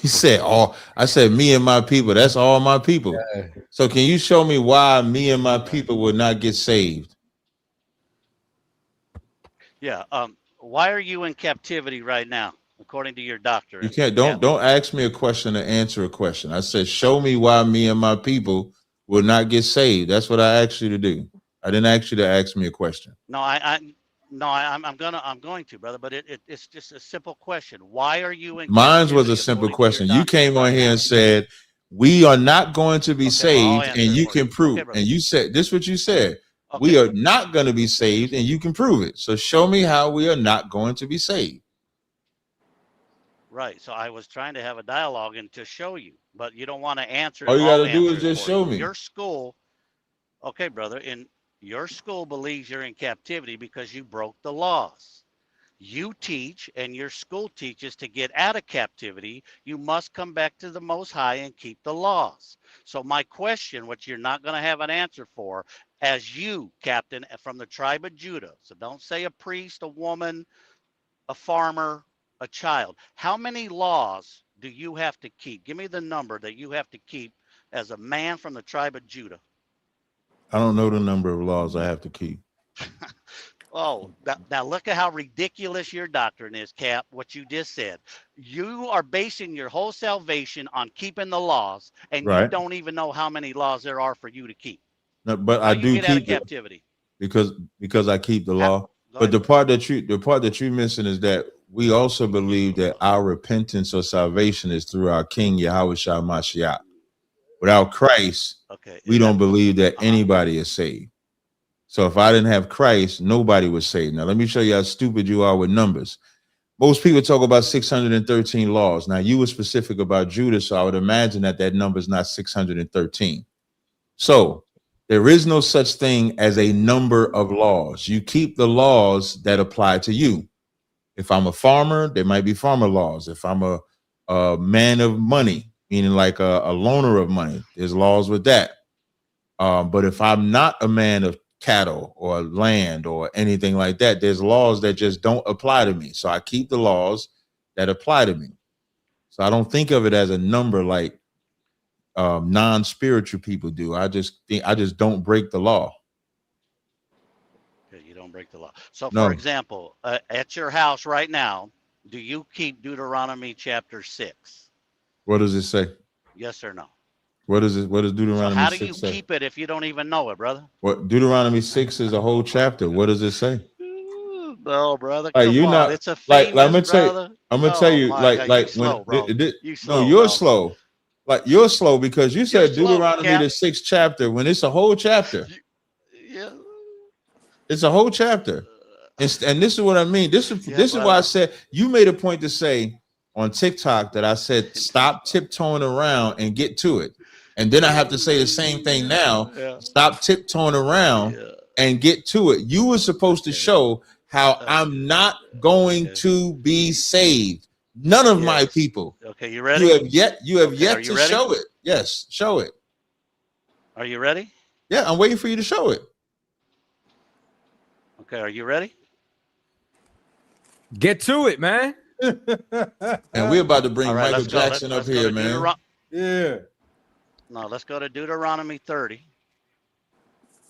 He said all. I said me and my people. That's all my people. Yeah. So can you show me why me and my people will not get saved? Yeah. Why are you in captivity right now, according to your doctor? You can't. Don't ask me a question to answer a question. I said, show me why me and my people will not get saved. That's what I asked you to do. I didn't ask you to ask me a question. No, I'm going to, brother. But it's just a simple question. Why are you in? Mine was a simple question. You came on here and said we are not going to be saved, and you can prove. And you said this. What you said. We are not going to be saved, and you can prove it. So show me how we are not going to be saved. Right. So I was trying to have a dialogue and to show you, but you don't want to answer. All you I'll got to do is answer it just for show you. me. Your school, okay, brother, in your school believes you're in captivity because you broke the laws. You teach and your school teaches to get out of captivity, you must come back to the Most High and keep the laws. So my question, which you're not going to have an answer for, as you, Captain, from the tribe of Judah, so don't say a priest, a woman, a farmer, a child. How many laws do you have to keep? Give me the number that you have to keep as a man from the tribe of Judah. I don't know the number of laws I have to keep. Oh, now look at how ridiculous your doctrine is, Cap, what you just said. You are basing your whole salvation on keeping the laws, and you Right. don't even know how many laws there are for you to keep. No, but How I you do get out of keep it captivity? because I keep the How- law. Go But ahead. the part that you're missing is that we also believe that our repentance or salvation is through our King Yahweh Shah Mashiach. Without Christ, Okay. we is don't that- believe that Uh-huh. anybody is saved. So if I didn't have Christ, nobody was saved. Now let me show you how stupid you are with numbers. Most people talk about 613 laws. Now you were specific about Judah, so I would imagine that that number is not 613. So there is no such thing as a number of laws. You keep the laws that apply to you. If I'm a farmer, there might be farmer laws. If I'm a man of money, meaning like a loaner of money, there's laws with that. But if I'm not a man of cattle or land or anything like that, there's laws that just don't apply to me. So I keep the laws that apply to me. So I don't think of it as a number like non-spiritual people do. I just don't break the law. Okay, you don't break the law. So, No. for example, at your house right now, do you keep Deuteronomy chapter 6? What does it say? Yes or no? What is it? What does So Deuteronomy how do 6 you say? keep it if you don't even know it, brother? What Deuteronomy 6 is a whole chapter. What does it say? No, brother. Like Come you're on. not It's a like famous, I'm gonna tell you, brother. I'm gonna tell Oh you my God, you like slow, when bro. You no, slow, you're bro. slow. Like you're slow because you said slow, Deuteronomy Cap. the 6th chapter when it's a whole chapter. Yeah. It's a whole chapter. And this is what I mean. This is Yeah, this is brother. why I said you made a point to say on TikTok that I said stop tiptoeing around and get to it. And then I have to say the same thing now. Yeah. Stop tiptoeing around Yeah. and get to it. You were supposed to Okay. show how I'm not going Okay. to be saved. None of my Yes. people. Okay, you ready? You have yet Okay, yet are you to ready? show it. Yes, show it. Are you ready? Yeah, I'm waiting for you to show it. Okay, are you ready? Get to it, man. And we're about to bring All right, Michael let's go. Jackson up Let's go here, to man. Yeah. No, let's go to Deuteronomy 30.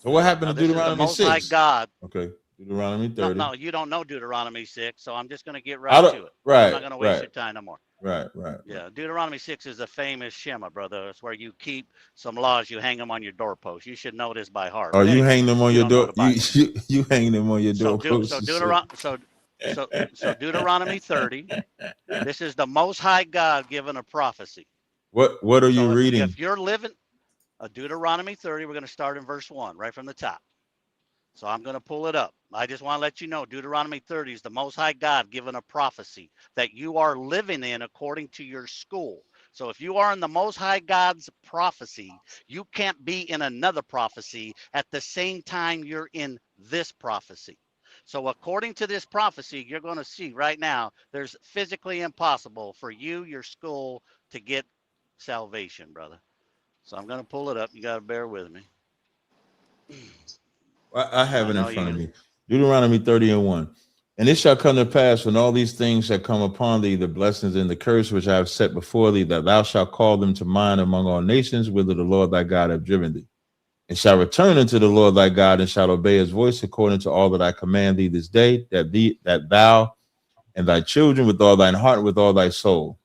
So what happened Now, to this is the Deuteronomy Most High 6? God. Okay, Deuteronomy No, 30. no, you don't know Deuteronomy 6, so I'm just going to get I right don't- to it. right, I'm not going to waste right. your time no more. Right. Yeah, Deuteronomy 6 is a famous Shema, brother. It's where you keep some laws, you hang them on your doorpost. You should know this by heart. Oh, But you anyway, hang them on you your don't know door. the Bible. You hang them on your So, doorpost. so Deuteronomy 30, this is the Most High God given a prophecy. What are you So reading? if you're living Deuteronomy 30, we're going to start in verse 1, right from the top. So I'm going to pull it up. I just want to let you know Deuteronomy 30 is the Most High God given a prophecy that you are living in according to your school. So if you are in the Most High God's prophecy, you can't be in another prophecy at the same time you're in this prophecy. So according to this prophecy, you're going to see right now, there's physically impossible for you, your school, to get salvation, brother. So I'm going to pull it up. You got to bear with me. I have it I in know front of you- me. Deuteronomy 30:1. And it shall come to pass when all these things shall come upon thee, the blessings and the curse which I have set before thee, that thou shalt call them to mind among all nations, whither the Lord thy God hath driven thee. And shall return unto the Lord thy God, and shall obey his voice according to all that I command thee this day, that thou and thy children with all thine heart and with all thy soul,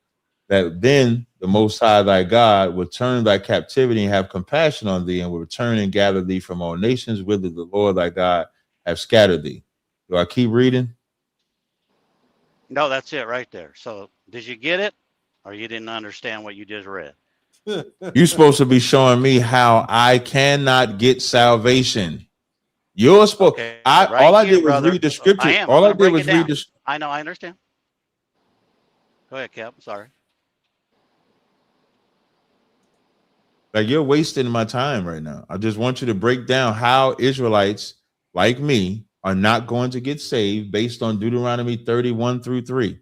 that then the Most High thy God will turn thy captivity and have compassion on thee, and will return and gather thee from all nations, whither the Lord thy God have scattered thee. Do I keep reading? No, that's it right there. So did you get it? Or you didn't understand what you just read? You're supposed to be showing me how I cannot get salvation. You're supposed. Okay, All I right did here, was brother. read the scripture. I am. All I'm I gonna did break was it read down. this. I know, I understand. Go ahead, Cap. Sorry. Like, you're wasting my time right now. I just want you to break down how Israelites like me are not going to get saved based on Deuteronomy 31-3.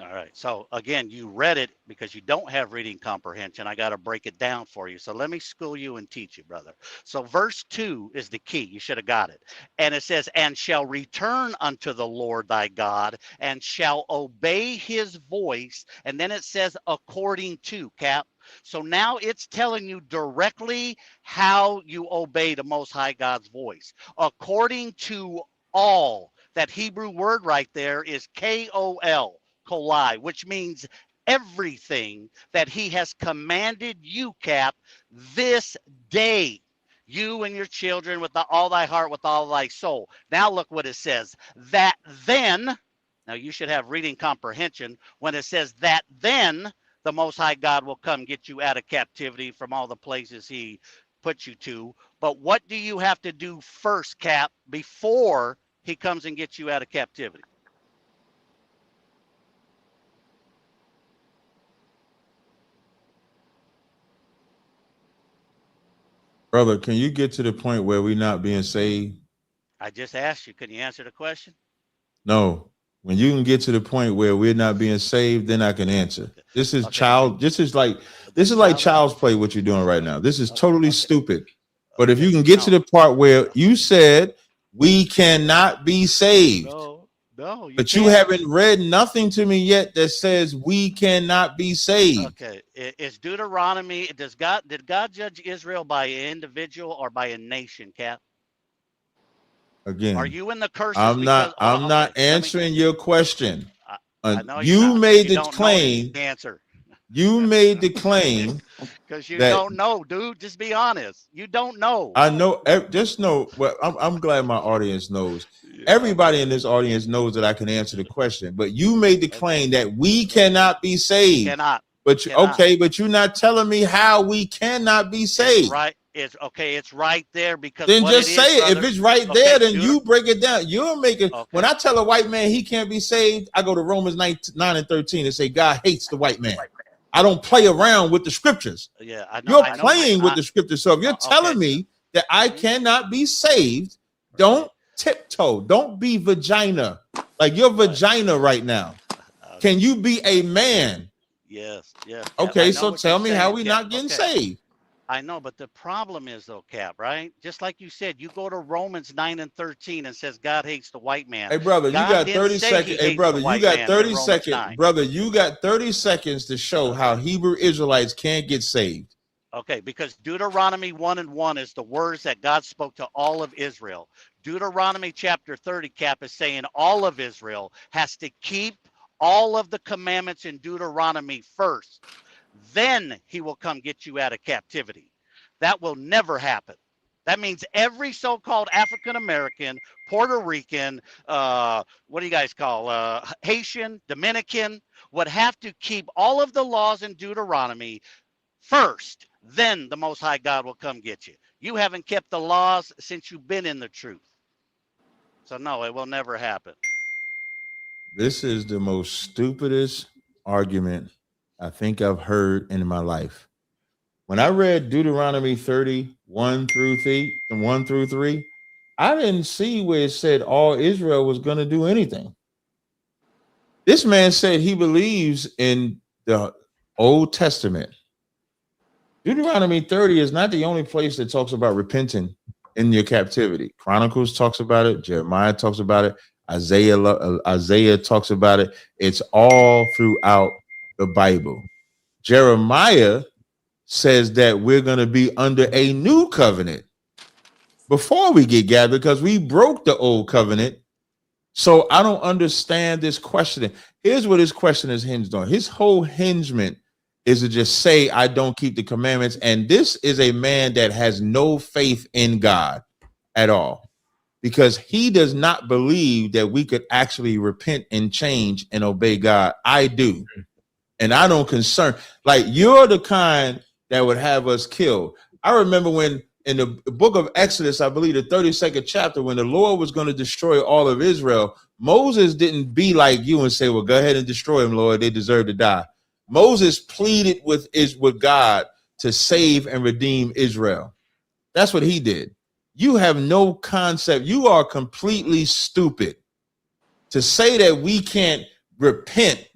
All right. So again, you read it because you don't have reading comprehension. I got to break it down for you. So let me school you and teach you, brother. So verse 2 is the key. You should have got it. And it says, and shall return unto the Lord thy God, and shall obey his voice. And then it says, according to, Cap. So now it's telling you directly how you obey the Most High God's voice. According to all. That Hebrew word right there is K-O-L. Kolai, which means everything that he has commanded you, Cap, this day, you and your children with all thy heart, with all thy soul. Now look what it says, that then, now you should have reading comprehension, when it says that then the Most High God will come get you out of captivity from all the places he put you to. But what do you have to do first, Cap, before he comes and gets you out of captivity? Brother, can you get to the point where we're not being saved? I just asked you, can you answer the question? No. When you can get to the point where we're not being saved, then I can answer. This is like child's play what you're doing right now. This is totally stupid. But if you can get to the part where you said we cannot be saved. No, but you haven't read nothing to me yet that says we cannot be saved. Okay, it's Deuteronomy. Did God judge Israel by an individual or by a nation, Cap? Again, are you in the curses? I'm not answering your question. You made the claim. Answer. You made the claim because you don't know, dude. Just be honest. You don't know. I know. Just know. Well, I'm glad my audience knows. Everybody in this audience knows that I can answer the question. But you made the claim that we cannot be saved. Cannot. But okay, but you're not telling me how we cannot be saved. It's right. It's okay. It's right there because. Then just say it. If it's right there, then you break it down. You're making. When I tell a white man he can't be saved, I go to Romans 9:13 and say God hates the white man. I don't play around with the scriptures. Yeah, I know. You're playing with the scriptures. So if you're telling me that I cannot be saved, don't tiptoe. Don't be vagina. Like your vagina right now. Can you be a man? Yes. Okay, so tell me how we not getting saved. I know, but the problem is though, Cap, right? Just like you said, you go to Romans 9:13 and says God hates the white man. Hey, brother, you got 30 seconds. Hey, brother, you got 30 seconds. Brother, you got 30 seconds to show how Hebrew Israelites can't get saved. Okay, because Deuteronomy 1:1 is the words that God spoke to all of Israel. Deuteronomy chapter 30, Cap, is saying all of Israel has to keep all of the commandments in Deuteronomy first. Then he will come get you out of captivity. That will never happen. That means every so-called African-American, Puerto Rican, what do you guys call, Haitian, Dominican, would have to keep all of the laws in Deuteronomy first. Then the Most High God will come get you. You haven't kept the laws since you've been in the truth. So no, it will never happen. This is the most stupidest argument I think I've heard in my life. When I read Deuteronomy 31:1-3, I didn't see where it said all Israel was going to do anything. This man said he believes in the Old Testament. Deuteronomy 30 is not the only place that talks about repenting in your captivity. Chronicles talks about it. Jeremiah talks about it. Isaiah talks about it. It's all throughout the Bible. Jeremiah says that we're going to be under a new covenant before we get gathered because we broke the old covenant. So I don't understand this questioning. Here's what his question is hinged on. His whole hingement is to just say, I don't keep the commandments. And this is a man that has no faith in God at all because he does not believe that we could actually repent and change and obey God. I do. And I don't concern, like you're the kind that would have us killed. I remember when in the book of Exodus, I believe the 32nd chapter, when the Lord was going to destroy all of Israel, Moses didn't be like you and say, well, go ahead and destroy them, Lord. They deserve to die. Moses pleaded with God to save and redeem Israel. That's what he did. You have no concept. You are completely stupid to say that we can't repent.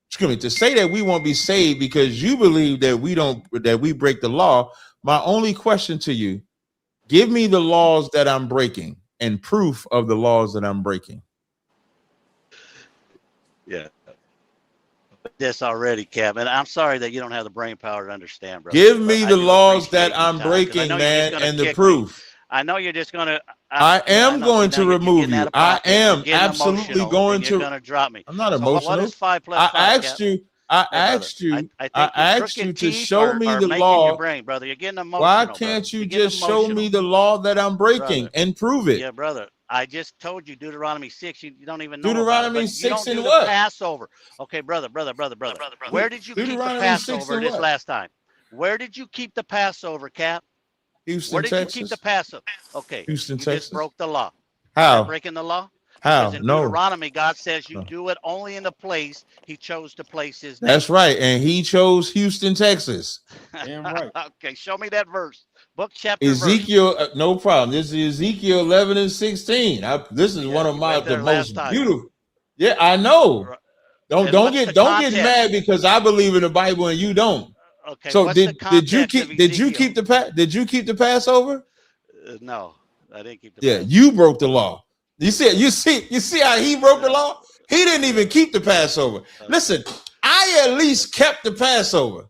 Excuse me, to say that we won't be saved because you believe that we break the law. My only question to you, give me the laws that I'm breaking and proof of the laws that I'm breaking. Yeah. This already, Cap, and I'm sorry that you don't have the brain power to understand, bro. Give me the laws that I'm breaking, man, and the proof. I know you're just gonna. I am going to remove you. I am absolutely going to. You're gonna drop me. I'm not So emotional. what is 5 plus 5? I asked you. I asked you to show me the law. Brain, brother. You're getting emotional. Why can't you just show me the law that I'm breaking and prove it? Yeah, brother. I just told you Deuteronomy 6. You don't even know Deuteronomy 6 and what? Passover. Okay, brother. Where did you keep the Passover this last time? Where did you keep the Passover, Cap? Houston, Where did Texas. you keep the Passover? Okay. Houston, you Texas. Just broke the law. How? Breaking the law? How? Because in No. Deuteronomy, God says you do it only in the place he chose to place his name. That's right. And he chose Houston, Texas. Damn right. Okay, show me that verse. Book, chapter, Ezekiel, no problem. This is Ezekiel 11 and 16. This is one of my the most beautiful. Yeah, I know. Don't get mad because I believe in the Bible and you don't. Okay. So did you keep the Passover? No, I didn't keep the Passover. You broke the law. You see how he broke the law? He didn't even keep the Passover. Listen, I at least kept the Passover.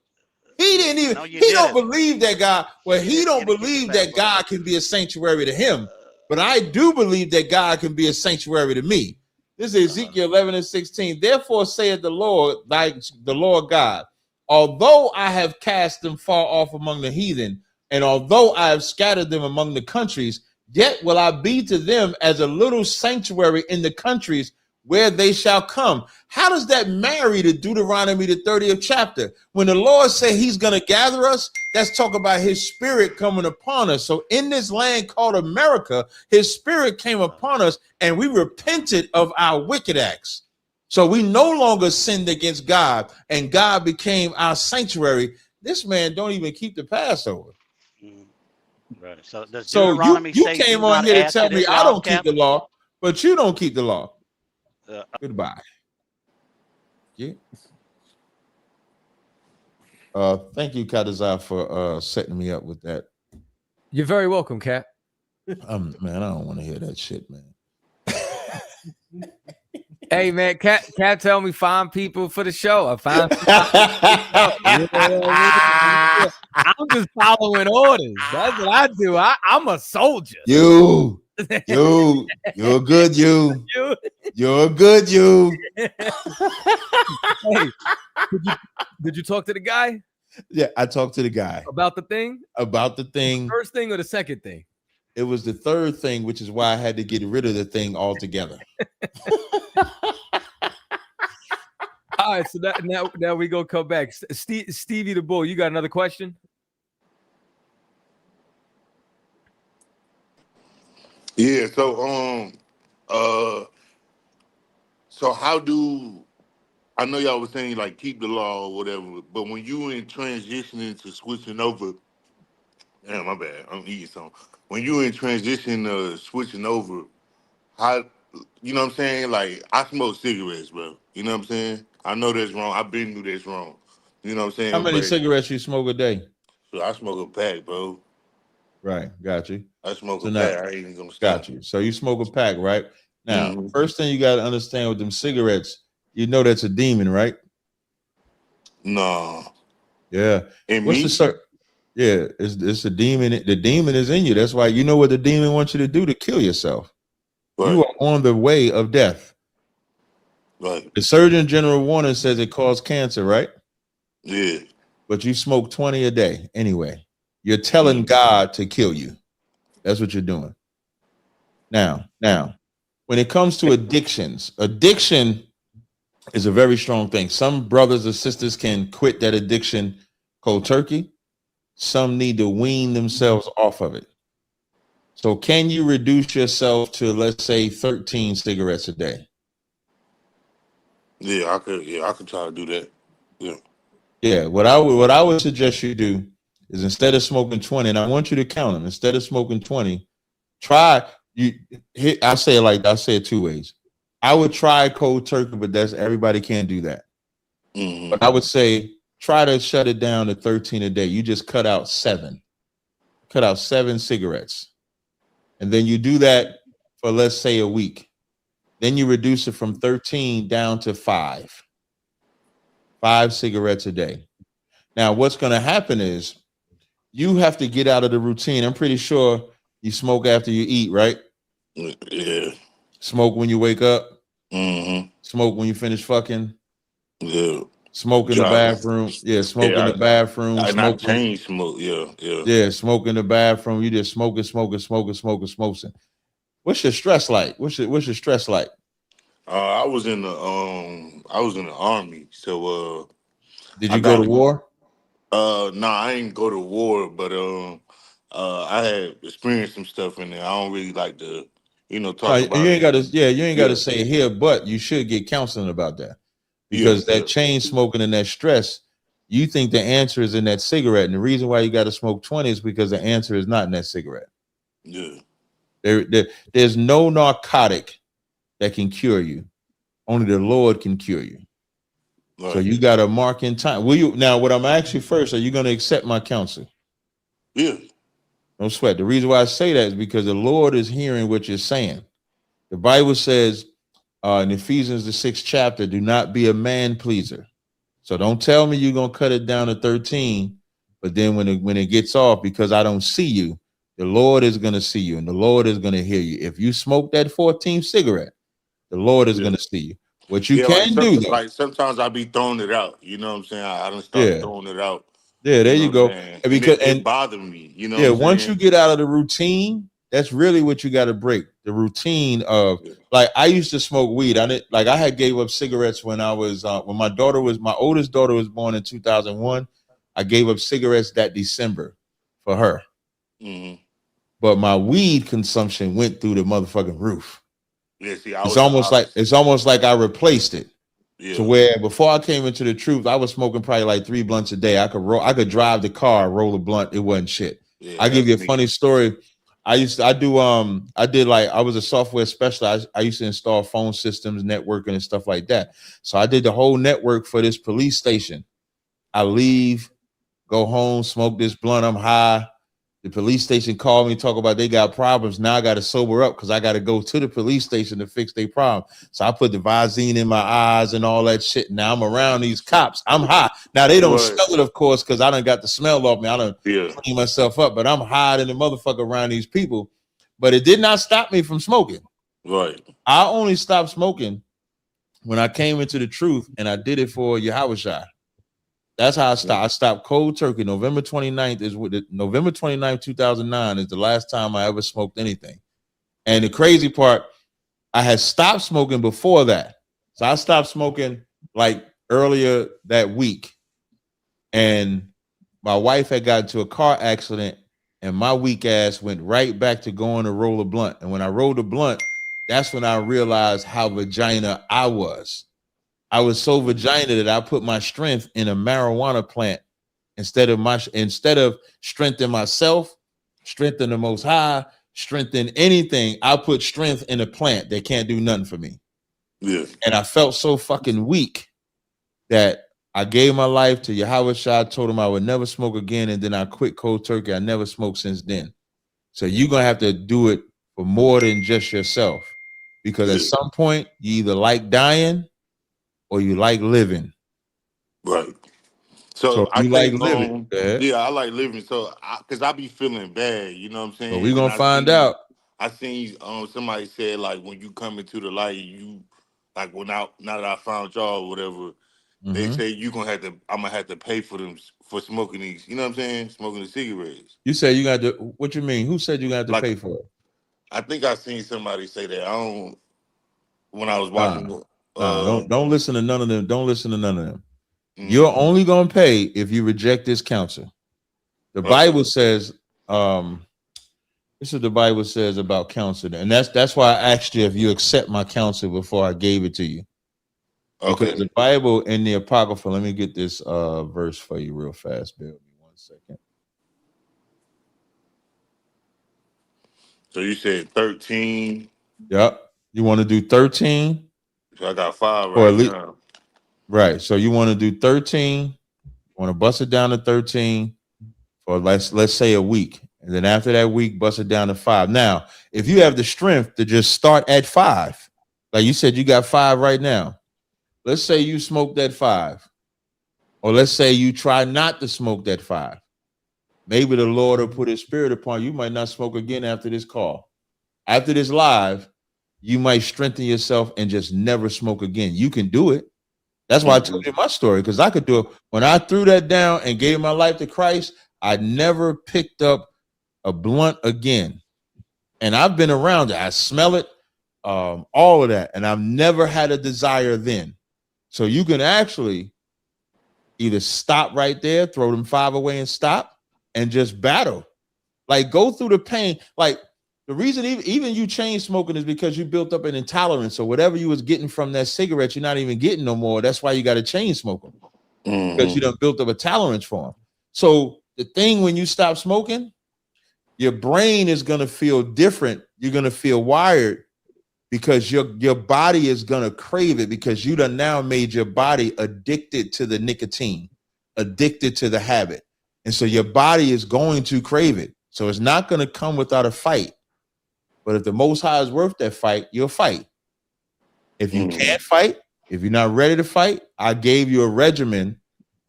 He didn't even. No, he don't believe that God. Well, he don't believe that God can be a sanctuary to him. But I do believe that God can be a sanctuary to me. This is Ezekiel 11 and 16. Therefore saith the Lord, like the Lord God, although I have cast them far off among the heathen, and although I have scattered them among the countries, yet will I be to them as a little sanctuary in the countries where they shall come. How does that marry to Deuteronomy, the 30th chapter? When the Lord said he's going to gather us, that's talk about his spirit coming upon us. So in this land called America, his spirit came upon us and we repented of our wicked acts. So we no longer sinned against God and God became our sanctuary. This man don't even keep the Passover. Right. So you came on here to tell me I don't keep the law, but you don't keep the law. Goodbye. Yeah. Thank you, Kadazar, for setting me up with that. You're very welcome, Cap. Man, I don't want to hear that shit, man. Hey, man, Cap, tell me find people for the show. I'm just following orders. That's what I do. I'm a soldier. You're good. You're good. Hey, did you talk to the guy? Yeah, I talked to the guy about the thing. The first thing or the second thing? It was the third thing, which is why I had to get rid of the thing altogether. All right, so now we go come back. Stevie the Bull, you got another question? Yeah. So so how do I know y'all was saying like keep the law or whatever, but when you in transitioning to switching over, damn, my bad, I'm eating something. When you in transition switching over, how, you know what I'm saying? Like I smoke cigarettes, bro. You know what I'm saying? I know that's wrong. I've been through this wrong. You know what I'm saying? How many cigarettes you smoke a day? So I smoke a pack, bro. Right, got you. I smoke a pack. I ain't even gonna stop. Got you. So you smoke a pack, right? Now, first thing you got to understand with them cigarettes, you know that's a demon, right? No. Yeah. And what's the yeah, it's a demon. The demon is in you. That's why you know what the demon wants you to do to kill yourself. Right. You are on the way of death. Right. The Surgeon General warning says it causes cancer, right? Yeah. But you smoke 20 a day anyway. You're telling God to kill you. That's what you're doing. Now, when it comes to addictions, addiction is a very strong thing. Some brothers or sisters can quit that addiction cold turkey. some need to wean themselves off of it. So can you reduce yourself to, let's say, 13 cigarettes a day? Yeah, I could. Yeah, I could try to do that. Yeah. Yeah. What I would suggest you do is, instead of smoking 20, and I want you to count them. Instead of smoking 20, try you. I say it two ways. I would try cold turkey, but everybody can't do that. Mm-hmm. But I would say try to shut it down to 13 a day. You just cut out 7 cigarettes. And then you do that for, let's say, a week. Then you reduce it from 13 down to 5 cigarettes a day. Now, what's going to happen is you have to get out of the routine. I'm pretty sure you smoke after you eat, right? Yeah. Smoke when you wake up. Mm-hmm. Smoke when you finish fucking. Yeah. Smoke in the bathroom. Yeah, smoke in the bathroom. I chain smoke. Yeah. Yeah, smoke in the bathroom. You just smoking. What's your stress like? What's your stress like? I was in the army. So did you go to war? No, I didn't go to war, but I had experienced some stuff in there. I don't really like to, talk about. You ain't got to. Yeah, you ain't got to say here, but you should get counseling about that, because that chain smoking and that stress. You think the answer is in that cigarette, and the reason why you got to smoke 20 is because the answer is not in that cigarette. Yeah. There's no narcotic that can cure you. Only the Lord can cure you. Right. So you got to mark in time. Will you now? What I'm asking you first: are you going to accept my counsel? Yeah. Don't sweat. The reason why I say that is because the Lord is hearing what you're saying. The Bible says in Ephesians the 6th chapter, "Do not be a man pleaser." So don't tell me you're gonna cut it down to 13, but then when it gets off, because I don't see you, the Lord is gonna see you, and the Lord is gonna hear you. If you smoke that 14th cigarette, the Lord is gonna see you. What you can do, though, like sometimes I be throwing it out. You know what I'm saying? I don't start throwing it out. Yeah, there you go. Because it bothered me. You know. Yeah, once you get out of the routine, that's really what you got to break. The routine of like I used to smoke weed. I had gave up cigarettes when I was when my oldest daughter was born in 2001. I gave up cigarettes that December for her. Mm-hmm. But my weed consumption went through the motherfucking roof. Yeah, see, it's almost like I replaced it. Yeah. To where before I came into the truth, I was smoking probably like 3 blunts a day. I could drive the car, roll a blunt. It wasn't shit. Yeah, I give you a funny story. I was a software specialist. I used to install phone systems, networking, and stuff like that. So I did the whole network for this police station. I leave, go home, smoke this blunt. I'm high. The police station called me, talk about they got problems. Now I got to sober up because I got to go to the police station to fix their problem. So I put the Visine in my eyes and all that shit. Now I'm around these cops. I'm high. Now they don't smell it, of course, because I done got the smell off me. I done clean myself up, but I'm high than the motherfucker around these people. But it did not stop me from smoking. Right. I only stopped smoking when I came into the truth, and I did it for Yahushua. That's how I stopped. I stopped cold turkey. November 29th, 2009 is the last time I ever smoked anything. And the crazy part, I had stopped smoking before that. So I stopped smoking like earlier that week. And my wife had gotten into a car accident, and my weak ass went right back to going to roll a blunt. And when I rolled a blunt, that's when I realized how vagina I was. I was so vagina that I put my strength in a marijuana plant instead of strength in myself, strength in the Most High, strength in anything. I put strength in a plant that can't do nothing for me. Yeah. And I felt so fucking weak that I gave my life to Yahushua. I told him I would never smoke again, and then I quit cold turkey. I never smoked since then. So you're gonna have to do it for more than just yourself, because at some point you either like dying or you like living. Right. So I like living. I like living. So because I be feeling bad, you know what I'm saying? But we're gonna find out. I seen somebody said like when you come into the light, you like now that I found y'all or whatever, they say I'm gonna have to pay for them for smoking these, you know what I'm saying? Smoking the cigarettes. You say you got to, what you mean? Who said you got to pay for it? I think I seen somebody say that. When I was watching don't listen to none of them. Don't listen to none of them. You're only gonna pay if you reject this counsel. The Bible says, this is what the Bible says about counsel, and that's why I asked you if you accept my counsel before I gave it to you. Okay. Because the Bible in the Apocrypha, let me get this verse for you real fast. Bear with me 1 second. So you said 13. Yep. You want to do 13? So I got 5 Or right at least, now. right. So you want to do 13? You want to bust it down to 13 for let's say a week. And then after that week, bust it down to 5. Now, if you have the strength to just start at 5, like you said, you got 5 right now. Let's say you smoke that 5. Or let's say you try not to smoke that 5. Maybe the Lord will put his spirit upon you. You might not smoke again after this call. After this live, you might strengthen yourself and just never smoke again. You can do it. That's why I told you my story, because I could do it. When I threw that down and gave my life to Christ, I never picked up a blunt again. And I've been around it. I smell it, all of that. And I've never had a desire then. So you can actually either stop right there, throw them 5 away and stop, and just battle. Like, go through the pain. Like, the reason even you chain smoking is because you built up an intolerance. So whatever you was getting from that cigarette, you're not even getting no more. That's why you got to chain smoke them. Because you done built up a tolerance for them. So the thing, when you stop smoking, your brain is going to feel different. You're going to feel wired because your body is going to crave it, because you done now made your body addicted to the nicotine, addicted to the habit. And so your body is going to crave it. So it's not going to come without a fight. But if the Most High is worth that fight, you'll fight. If you can't fight, if you're not ready to fight, I gave you a regimen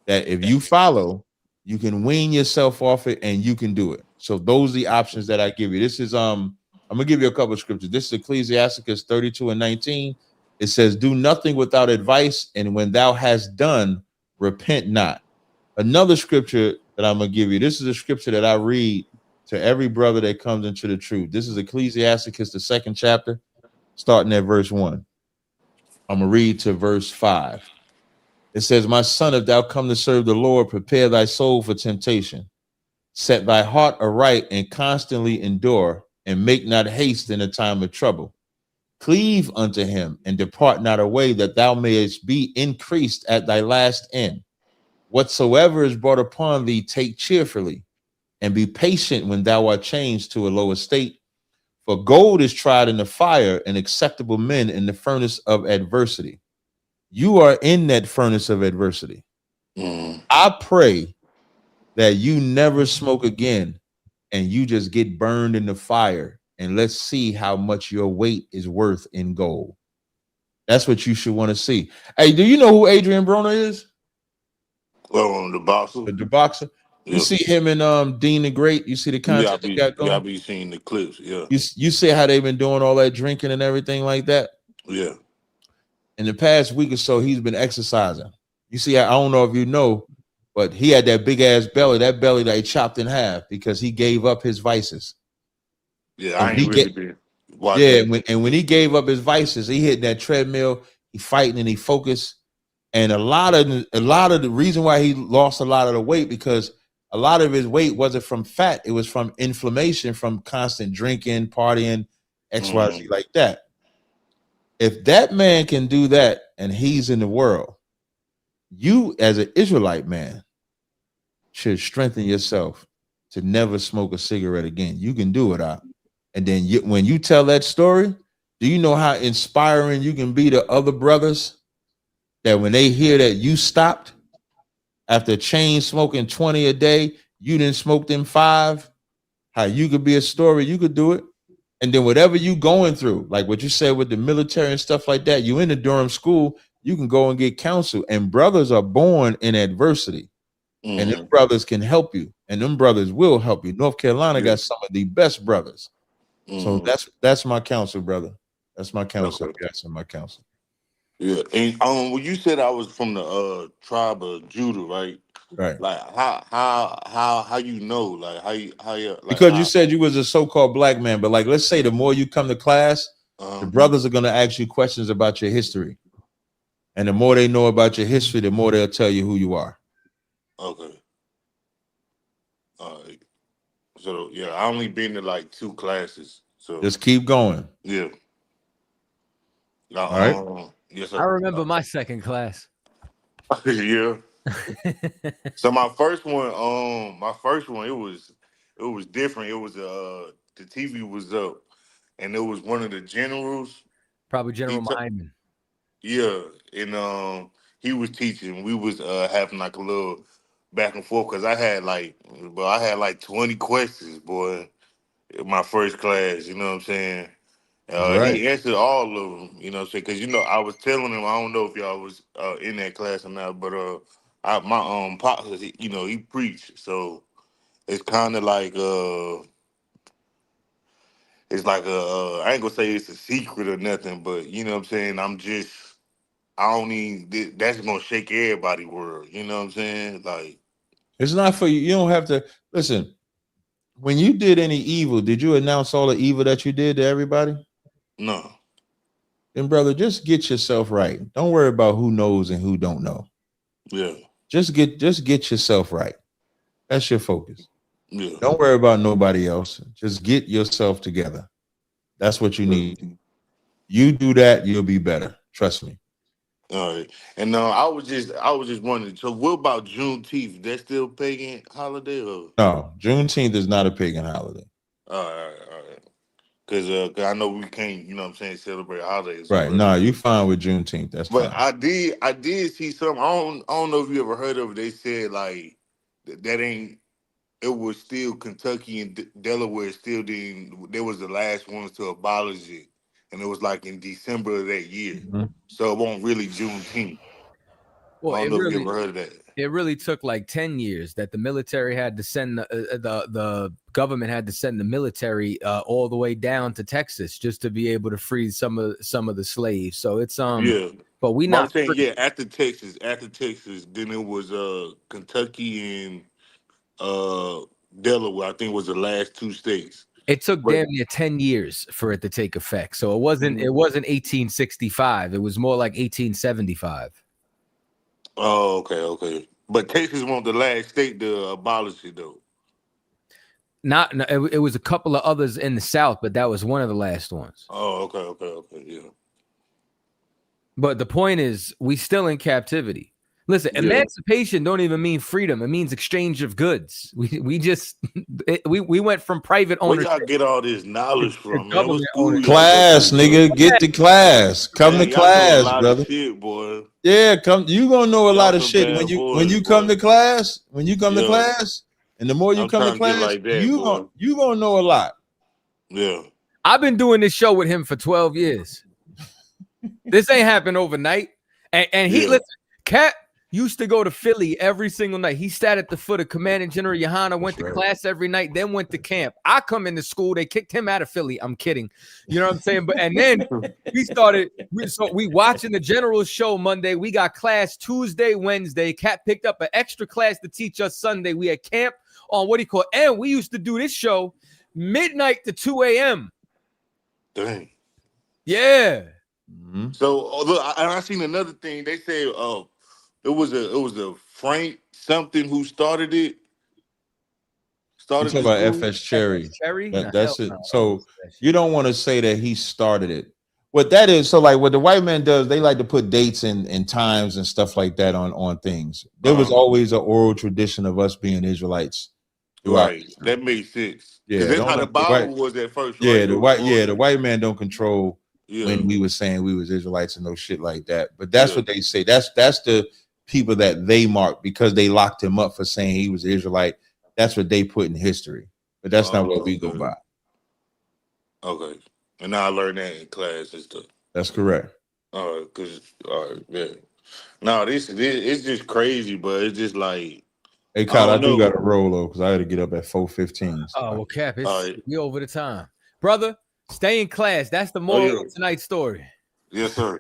that if you follow, you can wean yourself off it and you can do it. So those are the options that I give you. This is I'm gonna give you a couple of scriptures. This is Ecclesiasticus 32:19. It says, "Do nothing without advice, and when thou hast done, repent not." Another scripture that I'm gonna give you. This is a scripture that I read to every brother that comes into the truth. This is Ecclesiasticus, the 2nd chapter, starting at verse 1. I'm gonna read to verse 5. It says, "My son, if thou come to serve the Lord, prepare thy soul for temptation. Set thy heart aright and constantly endure, and make not haste in a time of trouble. Cleave unto him and depart not away, that thou mayest be increased at thy last end. Whatsoever is brought upon thee, take cheerfully, and be patient when thou art changed to a low estate. For gold is tried in the fire, and acceptable men in the furnace of adversity." You are in that furnace of adversity. I pray that you never smoke again and you just get burned in the fire, and let's see how much your weight is worth in gold. That's what you should want to see. Hey, do you know who Adrian Broner is? The boxer. The boxer. You see him and Dean the Great. You see the content they got going. Yeah, I be seeing the clips. Yeah. You see how they've been doing all that drinking and everything like that. Yeah. In the past week or so, he's been exercising. You see, I don't know if you know, but he had that big ass belly, that belly that he chopped in half because he gave up his vices. Yeah, I ain't really been watching. Yeah, when he gave up his vices, he hit that treadmill, he fighting and he focused. And a lot of the reason why he lost a lot of the weight, because a lot of his weight wasn't from fat, it was from inflammation, from constant drinking, partying, XYZ like that. If that man can do that and he's in the world, you as an Israelite man should strengthen yourself to never smoke a cigarette again. You can do it out. And then when you tell that story, do you know how inspiring you can be to other brothers, that when they hear that you stopped after chain smoking 20 a day, you didn't smoke them 5, how you could be a story, you could do it. And then whatever you going through, like what you said with the military and stuff like that, you in the Durham school, you can go and get counsel. And brothers are born in adversity. And them brothers can help you. And them brothers will help you. North Carolina got some of the best brothers. So that's my counsel, brother. That's my counsel. Okay. That's my counsel. Yeah. And when you said I was from the tribe of Judah, right? Right. Like how you know? Like how you like, because you said you was a so-called black man, but like let's say the more you come to class, the brothers are gonna ask you questions about your history. And the more they know about your history, the more they'll tell you who you are. Okay. All right. So yeah, I only been to like 2 classes. So Just keep going. yeah. All right. Yes, I sir. remember my second class. Yeah. So my first one, it was different. It was the TV was up, and it was one of the generals. Probably He General took Hyman. Yeah, and he was teaching. We was having like a little back and forth because I had like 20 questions, boy, in my first class. You know what I'm saying? That's right. He answered all of them. You know what I'm saying? Because I was telling him, I don't know if y'all was in that class or not, but my pops, he preached, so it's kind of like it's like I ain't gonna say it's a secret or nothing, but you know what I'm saying. I don't even. That's gonna shake everybody world. You know what I'm saying? Like, It's not for you. You don't have to listen. When you did any evil, did you announce all the evil that you did to everybody? no. Then, brother, just get yourself right. Don't worry about who knows and who don't know. Yeah. Just get yourself right. That's your focus. Yeah. Don't worry about nobody else. Just get yourself together. That's what you need. You do that, you'll be better. Trust me. All right. And I was just wondering. So, what about Juneteenth? That's still pagan holiday, or? No, Juneteenth is not a pagan holiday. All right. Because I know we can't, you know what I'm saying, celebrate holidays. Right. But, No, you fine with Juneteenth. That's but fine. I did see something. I don't know if you ever heard of it. They said like that ain't. It was still Kentucky and Delaware still didn't. They was the last ones to abolish it, and it was like in December of that year. Mhm. So it won't really Juneteenth. Well, I don't know if you ever heard of that. It really took like 10 years that the military had to send the government had to send the military all the way down to Texas just to be able to free some of the slaves. So it's Yeah. but we I'm not saying, yeah, after Texas, then it was Kentucky and Delaware. I think was the last 2 states. it took But damn near 10 years for it to take effect. So it wasn't 1865. It was more like 1875. oh, okay. But Texas wasn't the last state to abolish it though. It was a couple of others in the South, but that was one of the last ones. Oh, okay, yeah. But the point is, we still in captivity. Listen, emancipation don't even mean freedom. It means exchange of goods. We went from private Where ownership. y'all get all this knowledge from, man? What school y'all Class, go to, nigga. Get to class. Come to man, y'all know a class, lot brother. of shit, boy. Yeah, come. You gonna know a Y'all lot of some shit bad when you boys, come boy. to class. When you come to Yeah. class, and the more you I'm come to trying to get class, like that, you boy. gonna know a lot. Yeah. I've been doing this show with him for 12 years. This ain't happened overnight. And he listen, Cat used to go to Philly every single night. He sat at the foot of Commandant General Yohana, went to class every night, then went to camp. I come into school, they kicked him out of Philly. I'm kidding. You know what I'm saying? But and then we watching the general's show Monday. We got class Tuesday, Wednesday. Cat picked up an extra class to teach us Sunday. We had camp on and we used to do this show midnight to 2 a.m. Dang. Yeah. So look, I seen another thing. They say it was a Frank something who started it. You talking about FS Cherry? That's it. So you don't want to say that he started it. What that is, so like what the white man does, they like to put dates and times and stuff like that on things. There was always an oral tradition of us being Israelites. Right. That makes sense. Yeah, That's how the Bible was at first. Right? The white man don't control when we were saying we was Israelites and no shit like that. But that's what they say. That's the people that they mark because they locked him up for saying he was Israelite. That's what they put in history. But that's not what we go by. Okay. And now I learned that in class and stuff. That's correct. All right, yeah. No, this it's just crazy, but it's just like hey, Kyle, I do got to roll though because I had to get up at 4:15. So. Oh well, Cap, we over the time, brother. Stay in class. That's the moral of tonight's story. Yes, sir.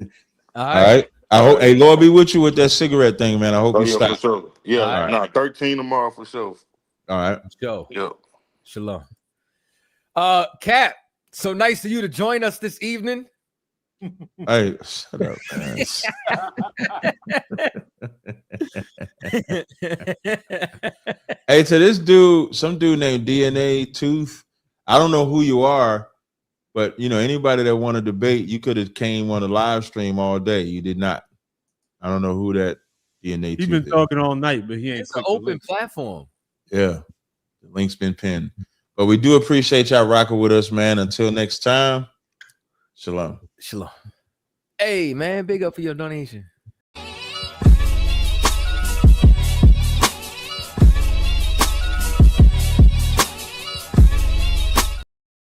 All right. I hope. Hey, Lord be with you with that cigarette thing, man. I hope you stop. For sure. Yeah, 13 tomorrow for sure. All right. Go. Yep. Shalom. Cap. So nice of you to join us this evening. Hey, shut up, man. Hey, to this dude, some dude named DNA Tooth. I don't know who you are, but you know, anybody that want to debate, you could have came on a live stream all day. You did not. I don't know who that DNA He's Tooth been is. talking all night, but he ain't. It's an clicked the open link. platform. Yeah, the link's been pinned. But we do appreciate y'all rocking with us, man. Until next time, shalom. Shalom. Hey, man, big up for your donation.